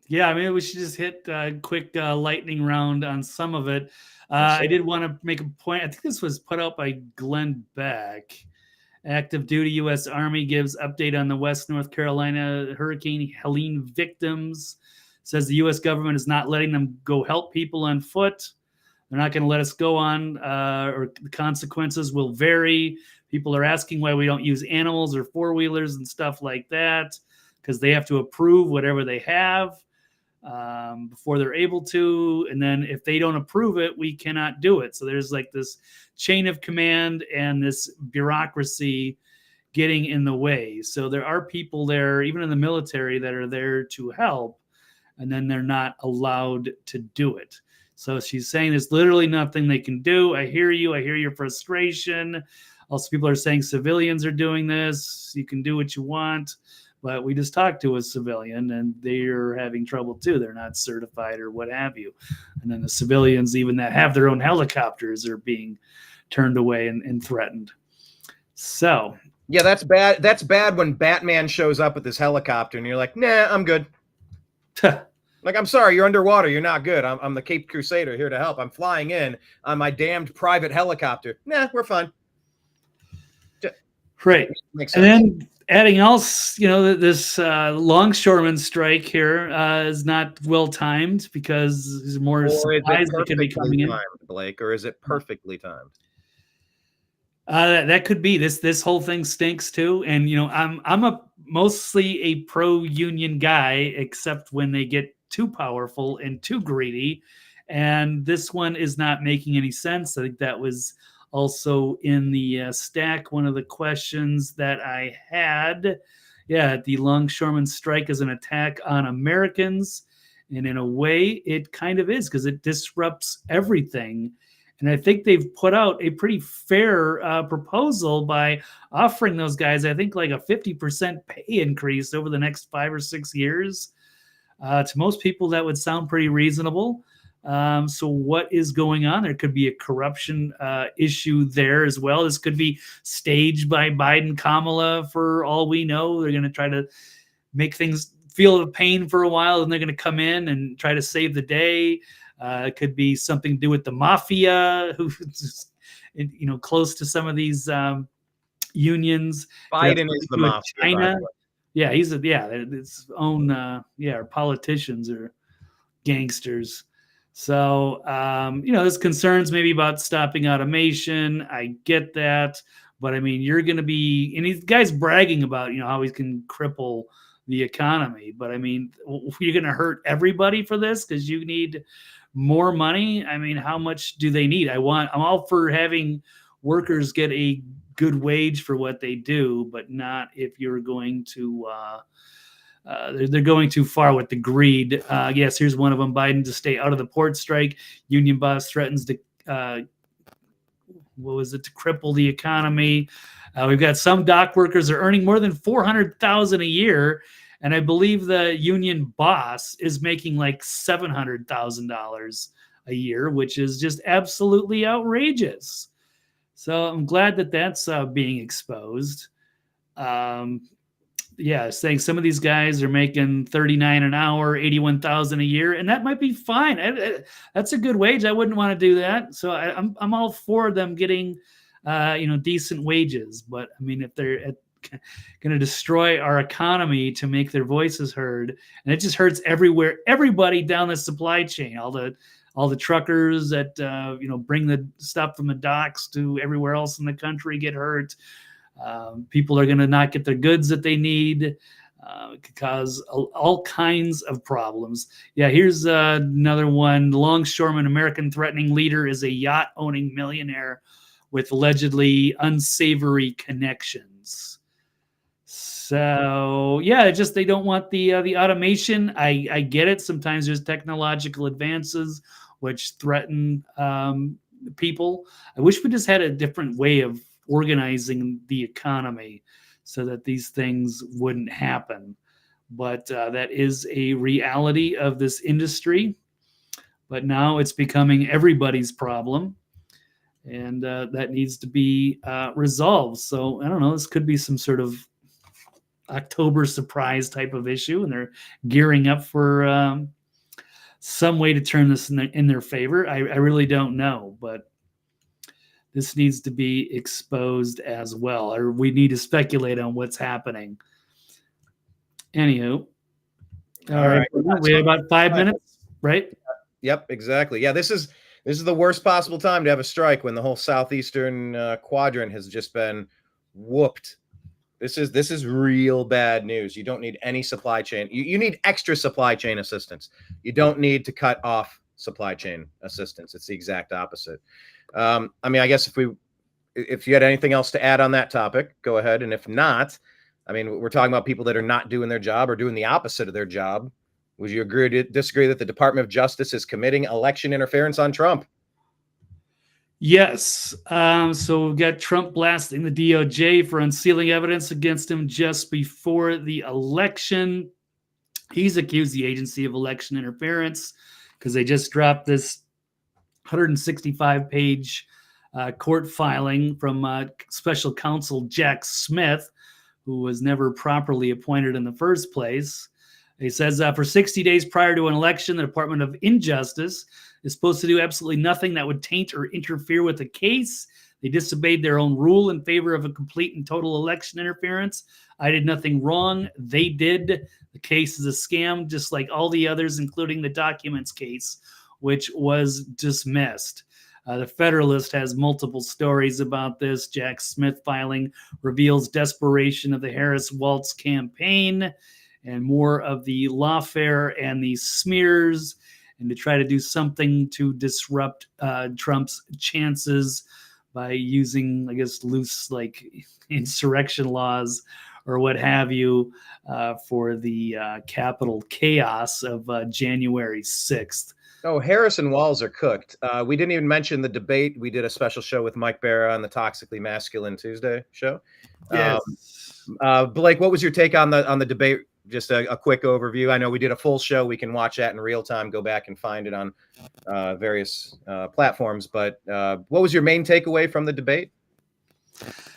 Yeah, I mean, we should just hit a quick lightning round on some of it. I did want to make a point. I think this was put out by Glenn Beck. Active duty U.S. Army gives update on the West North Carolina Hurricane Helene victims. Says the U.S. government is not letting them go help people on foot. They're not going to let us go on, or the consequences will vary. People are asking why we don't use animals or four-wheelers and stuff like that, because they have to approve whatever they have before they're able to. And then if they don't approve it, we cannot do it. So there's like this chain of command and this bureaucracy getting in the way. So there are people there, even in the military, that are there to help, and then they're not allowed to do it. So she's saying there's literally nothing they can do. I hear you. I hear your frustration. Also, people are saying civilians are doing this. You can do what you want. But we just talked to a civilian, and they're having trouble too. They're not certified or what have you. And then the civilians, even that have their own helicopters, are being turned away and threatened. So yeah, that's bad. That's bad when Batman shows up with his helicopter, and you're like, nah, I'm good. Like, I'm sorry, you're underwater. You're not good. I'm the Cape Crusader here to help. I'm flying in on my damned private helicopter. Nah, we're fine. Right. Makes And sense. then adding else, this longshoreman strike here is not well timed, because there's more supplies that could be coming in. Blake, or is it perfectly timed? That could be. This whole thing stinks too. And I'm mostly a pro-union guy, except when they get too powerful and too greedy. And this one is not making any sense. I think that was also in the stack, one of the questions that I had. Yeah, the longshoreman strike is an attack on Americans. And in a way, it kind of is, because it disrupts everything. And I think they've put out a pretty fair proposal by offering those guys, I think, like a 50% pay increase over the next 5 or 6 years. To most people, that would sound pretty reasonable. So what is going on? There could be a corruption issue there as well. This could be staged by Biden, Kamala, for all we know. They're going to try to make things feel the pain for a while, and they're going to come in and try to save the day. It could be something to do with the mafia, who's close to some of these unions. Biden is the mafia. China. Yeah, he's its own. Our politicians are gangsters. So there's concerns maybe about stopping automation. I get that, but I mean, you're going to be, and these guys bragging about how he can cripple the economy. But I mean, you're going to hurt everybody for this because you need more money. I mean, how much do they need? I'm all for having workers get a good wage for what they do, but not if you're going to they're going too far with the greed. Yes, here's one of them: Biden to stay out of the port strike. Union boss threatens to to cripple the economy. We've got some dock workers are earning more than $400,000 a year, and I believe the union boss is making like $700,000 a year, which is just absolutely outrageous. So I'm glad that that's being exposed. Saying some of these guys are making $39 an hour, $81,000 a year, and that might be fine. That's a good wage. I wouldn't want to do that. So I'm all for them getting, decent wages. But I mean, if they're going to destroy our economy to make their voices heard, and it just hurts everywhere, everybody down the supply chain, all the truckers that bring the stuff from the docks to everywhere else in the country get hurt. People are going to not get the goods that they need. It could cause all kinds of problems. Yeah, here's another one. Longshoreman, American threatening leader, is a yacht-owning millionaire with allegedly unsavory connections. So, yeah, just they don't want the automation. I get it. Sometimes there's technological advances which threaten people. I wish we just had a different way of organizing the economy so that these things wouldn't happen. But that is a reality of this industry. But now it's becoming everybody's problem. And that needs to be resolved. So I don't know, this could be some sort of October surprise type of issue. And they're gearing up for some way to turn this in their favor. I really don't know, but this needs to be exposed as well, or we need to speculate on what's happening. Anywho, all right. We have about 5 minutes, right? Yep, exactly. Yeah, this is the worst possible time to have a strike when the whole southeastern quadrant has just been whooped. This is real bad news. You don't need any supply chain. You need extra supply chain assistance. You don't need to cut off supply chain assistance. It's the exact opposite. I mean, I guess if you had anything else to add on that topic, go ahead. And if not, I mean, we're talking about people that are not doing their job or doing the opposite of their job. Would you agree or disagree that the Department of Justice is committing election interference on Trump? Yes. So we've got Trump blasting the DOJ for unsealing evidence against him just before the election. He's accused the agency of election interference because they just dropped this 165-page court filing from special counsel Jack Smith, who was never properly appointed in the first place. He says for 60 days prior to an election, the Department of Injustice is supposed to do absolutely nothing that would taint or interfere with the case. They disobeyed their own rule in favor of a complete and total election interference. I did nothing wrong. They did. The case is a scam, just like all the others, including the documents case, which was dismissed. The Federalist has multiple stories about this. Jack Smith filing reveals desperation of the Harris-Waltz campaign and more of the lawfare and the smears, and to try to do something to disrupt Trump's chances by using, I guess, loose like insurrection laws or what have you for the Capitol chaos of January 6th. Oh, Harris and Walls are cooked. We didn't even mention the debate. We did a special show with Mike Barra on the Toxically Masculine Tuesday show. Yes. Blake, what was your take on the debate? Just a quick overview. I know we did a full show. We can watch that in real time. Go back and find it on various platforms. But what was your main takeaway from the debate?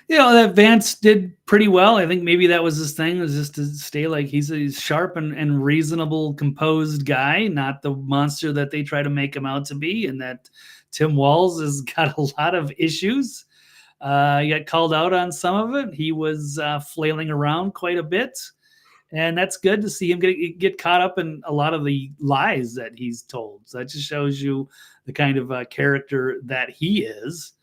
That Vance did pretty well. I think maybe that was his thing, was just to stay like he's a sharp and reasonable, composed guy, not the monster that they try to make him out to be. And that Tim Walz has got a lot of issues. He got called out on some of it. He was flailing around quite a bit. And that's good to see him get caught up in a lot of the lies that he's told. So that just shows you the kind of character that he is.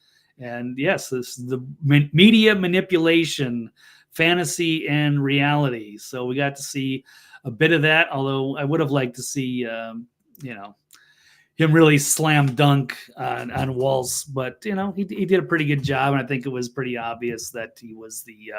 And yes, the media manipulation fantasy and reality. So we got to see a bit of that, although I would have liked to see, him really slam dunk on Walz, but he did a pretty good job, and I think it was pretty obvious that he was the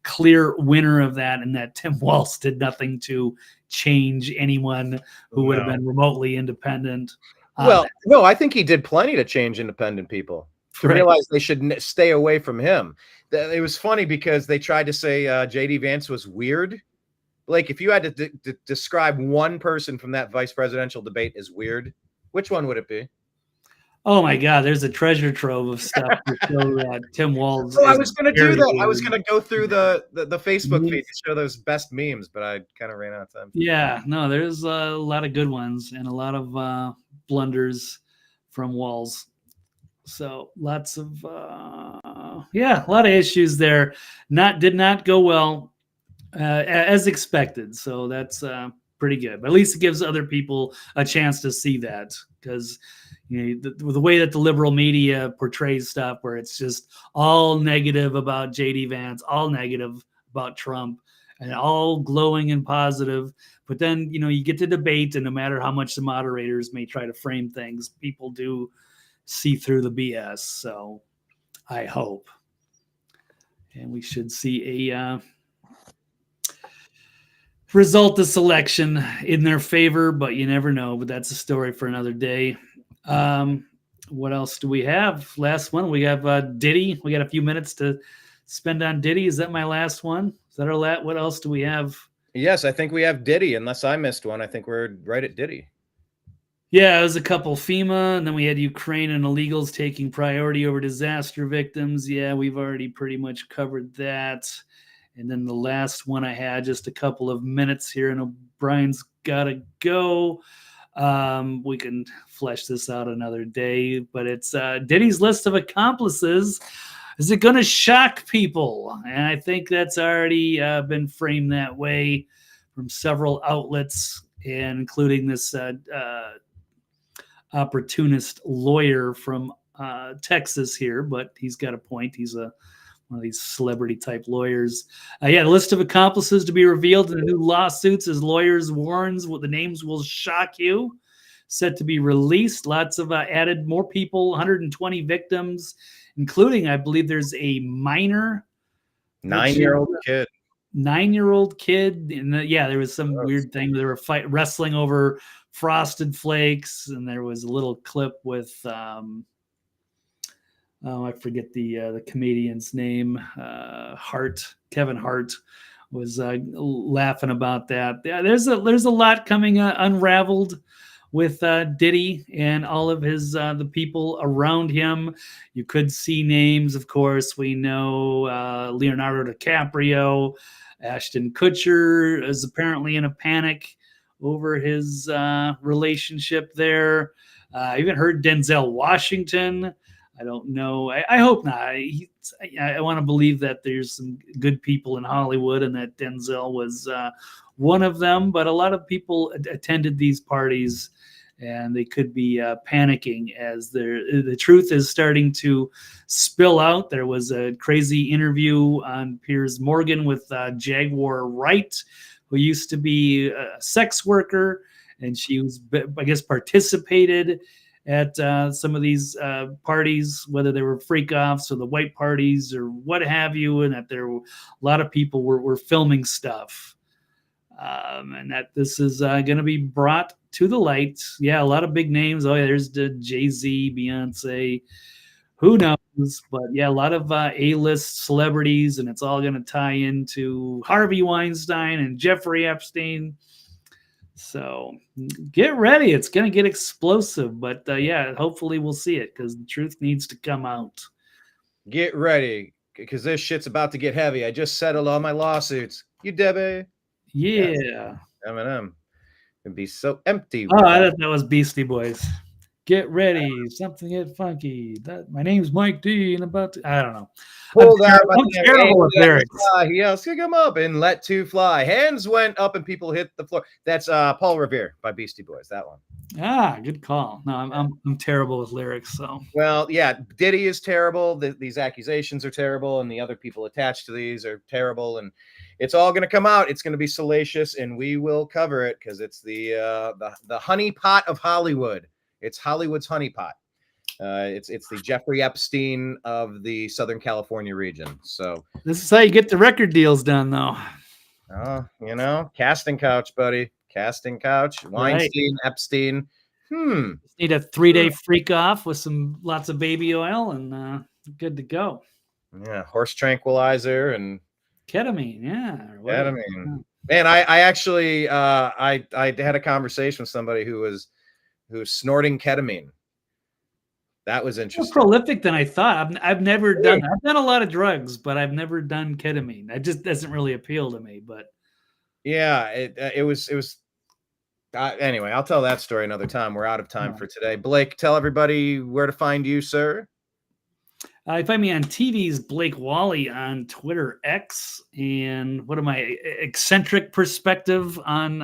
clear winner of that, and that Tim Walz did nothing to change anyone who would have been remotely independent. Well, no, I think he did plenty to change independent people to realize they should stay away from him. It was funny because they tried to say J.D. Vance was weird. Blake, if you had to describe one person from that vice presidential debate as weird, which one would it be? Oh my God, there's a treasure trove of stuff to show Tim Walz. I was going to do that. I was going to go through the Facebook feed to show those best memes, but I kind of ran out of time. Yeah, no, there's a lot of good ones and a lot of blunders from Walz. So lots of a lot of issues there. Did not go well as expected. So that's pretty good. But at least it gives other people a chance to see that, because the way that the liberal media portrays stuff, where it's just all negative about J.D. Vance, all negative about Trump, and all glowing and positive. But then, you get to debate, and no matter how much the moderators may try to frame things, people do see through the BS. So I hope. And we should see a result of selection in their favor, but you never know. But that's a story for another day. What else do we have? Last one, we have Diddy. We got a few minutes to spend on Diddy. Is that my last one? Is that our last? What else do we have? Yes, I think we have Diddy. Unless I missed one, I think we're right at Diddy. Yeah, it was a couple FEMA, and then we had Ukraine and illegals taking priority over disaster victims. Yeah, we've already pretty much covered that. And then the last one I had, just a couple of minutes here, and Brian's got to go. We can flesh this out another day, but it's Diddy's list of accomplices. Is it going to shock people? And I think that's already been framed that way from several outlets, and including this opportunist lawyer from Texas here. But he's got a point. He's one of these celebrity type lawyers. The list of accomplices to be revealed in the new lawsuits, as lawyers warns what the names will shock you. Set to be released. Lots of added more people, 120 victims, including, I believe there's a minor 9-year-old kid. 9-year-old kid. And there was some weird thing. They were wrestling over Frosted Flakes, and there was a little clip with I forget the comedian's name. Kevin Hart was laughing about that. Yeah, there's a lot coming unraveled with Diddy and all of his the people around him. You could see names, of course. We know Leonardo DiCaprio, Ashton Kutcher is apparently in a panic over his relationship there. I even heard Denzel Washington. I don't know. I hope not. I want to believe that there's some good people in Hollywood and that Denzel was one of them. But a lot of people attended these parties, and they could be panicking as the truth is starting to spill out. There was a crazy interview on Piers Morgan with Jaguar Wright, who used to be a sex worker, and she was, I guess, participated at some of these parties, whether they were freak-offs or the white parties or what have you, and that there were a lot of people were filming stuff. And that this is going to be brought to the light. Yeah, a lot of big names. Oh, yeah, there's the Jay-Z, Beyonce, who knows? But yeah, a lot of A-list celebrities, and it's all going to tie into Harvey Weinstein and Jeffrey Epstein. So get ready. It's going to get explosive. But hopefully we'll see it, because the truth needs to come out. Get ready, because this shit's about to get heavy. I just settled all my lawsuits. You Debbie. Yeah. Eminem. It'd be so empty. Oh, I thought that was Beastie Boys. Get ready. Something get funky. My name's Mike D. And I don't know. I'm terrible at lyrics. He yells, kick him up and let two fly. Hands went up and people hit the floor. That's Paul Revere by Beastie Boys. That one. Good call. No, I'm terrible with lyrics, so. Well, yeah, Diddy is terrible. These accusations are terrible, and the other people attached to these are terrible, and it's all going to come out. It's going to be salacious, and we will cover it because it's the honey pot of Hollywood. It's Hollywood's honey pot. It's the Jeffrey Epstein of the Southern California region. So this is how you get the record deals done, though. Casting couch, buddy. Casting couch. Weinstein, right. Epstein. Just need a 3-day freak off with lots of baby oil and good to go. Yeah, horse tranquilizer and ketamine. Yeah, ketamine. Man, I actually I had a conversation with somebody who was snorting ketamine. That was interesting. More prolific than I thought. I've never done. I've done a lot of drugs, but I've never done ketamine. It just doesn't really appeal to me. But yeah, it was. Anyway, I'll tell that story another time. We're out of time for today. Blake, tell everybody where to find you, sir. You find me on TV's Blake Walley on Twitter X, and what am I? Eccentric Perspective on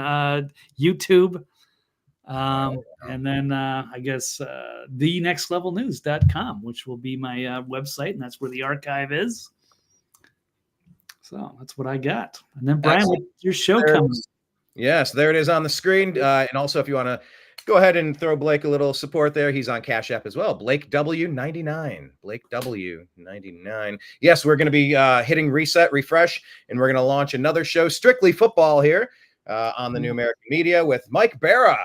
YouTube. And then I guess thenextlevelnews.com, which will be my website, and that's where the archive is. So that's what I got. And then Brian, what's your show coming? Yes, there it is on the screen. And also, if you want to go ahead and throw Blake a little support there, he's on Cash App as well. Blake W99. Blake W99. Yes, we're going to be hitting reset, refresh, and we're going to launch another show, Strictly Football, here on the New American Media with Mike Barra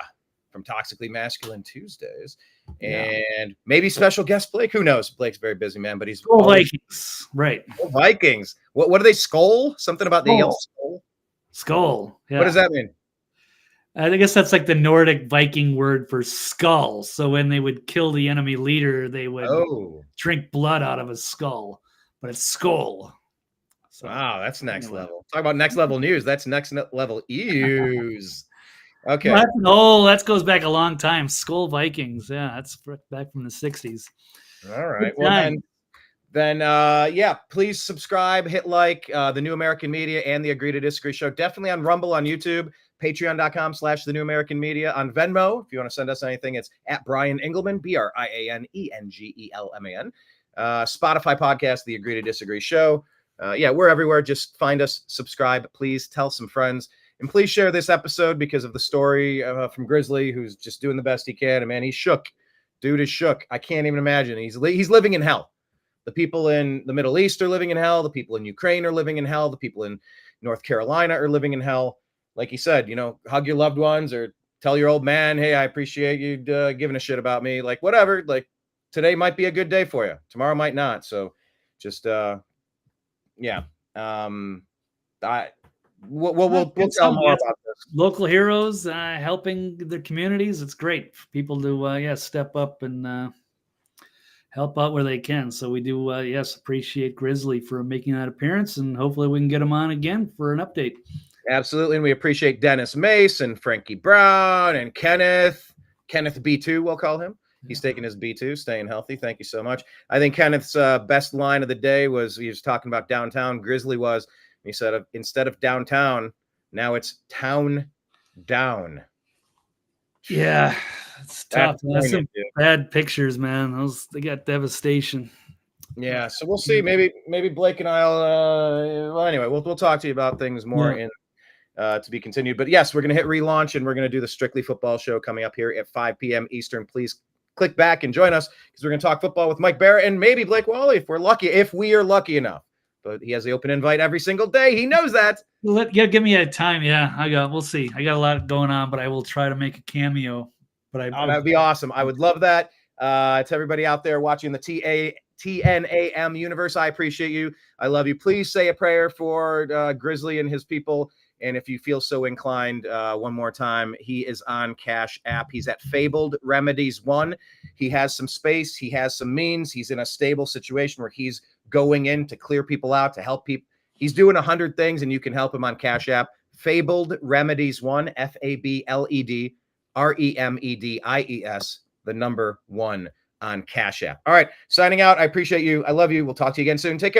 from Toxically Masculine Tuesdays, and maybe special guest Blake. Who knows? Blake's a very busy man, but he's Vikings, right? Vikings. What do they skull? Something about the yellow skull. Skull. Yeah. What does that mean? I guess that's like the Nordic Viking word for skull. So when they would kill the enemy leader, they would drink blood out of a skull, but it's skull. So, wow, that's next level. Talk about next level news. That's next level news. Okay. That goes back a long time. Skull Vikings. Yeah, that's back from the 60s. All right. Well, then please subscribe, hit like the New American Media and the Agree to Disagree show. Definitely on Rumble, on YouTube, patreon.com/the New American Media, on Venmo. If you want to send us anything, it's at Brian Engelman, BrianEngelman. Spotify podcast, the Agree to Disagree show. We're everywhere. Just find us, subscribe, please tell some friends. And please share this episode because of the story from Grizzly, who's just doing the best he can. And man, he's shook. Dude is shook. I can't even imagine. He's living in hell. The people in the Middle East are living in hell. The people in Ukraine are living in hell. The people in North Carolina are living in hell. Like he said, hug your loved ones or tell your old man, hey, I appreciate you giving a shit about me. Like, whatever. Like, today might be a good day for you. Tomorrow might not. So just, we'll tell more about this. Local heroes helping their communities. It's great for people to step up and help out where they can. So we do appreciate Grizzly for making that appearance, and hopefully we can get him on again for an update. Absolutely. And we appreciate Dennis Mace and Frankie Brown and Kenneth B2, we'll call him. He's taking his B2, staying healthy. Thank you so much. I think Kenneth's best line of the day was, he was talking about downtown. Grizzly was, he said, instead of downtown, now it's town down. Yeah, it's tough. That's some bad pictures, man. They got devastation. Yeah, so we'll see. Maybe Blake and I'll. Anyway, we'll talk to you about things more in to be continued. But yes, we're going to hit relaunch, and we're going to do the Strictly Football show coming up here at 5 p.m. Eastern. Please click back and join us because we're going to talk football with Mike Barra and maybe Blake Walley if we are lucky enough. But he has the open invite every single day. He knows that. Give me a time. Yeah, we'll see. I got a lot going on, but I will try to make a cameo. But that would be awesome. I would love that. To everybody out there watching the TNAM universe, I appreciate you. I love you. Please say a prayer for Grizzly and his people. And if you feel so inclined, one more time, he is on Cash App. He's at Fabled Remedies 1. He has some space. He has some means. He's in a stable situation where he's going in to clear people out, to help people. He's doing 100 things, and you can help him on Cash App. Fabled Remedies 1, FABLED REMEDIES, the number 1 on Cash App. All right, signing out. I appreciate you. I love you. We'll talk to you again soon. Take care.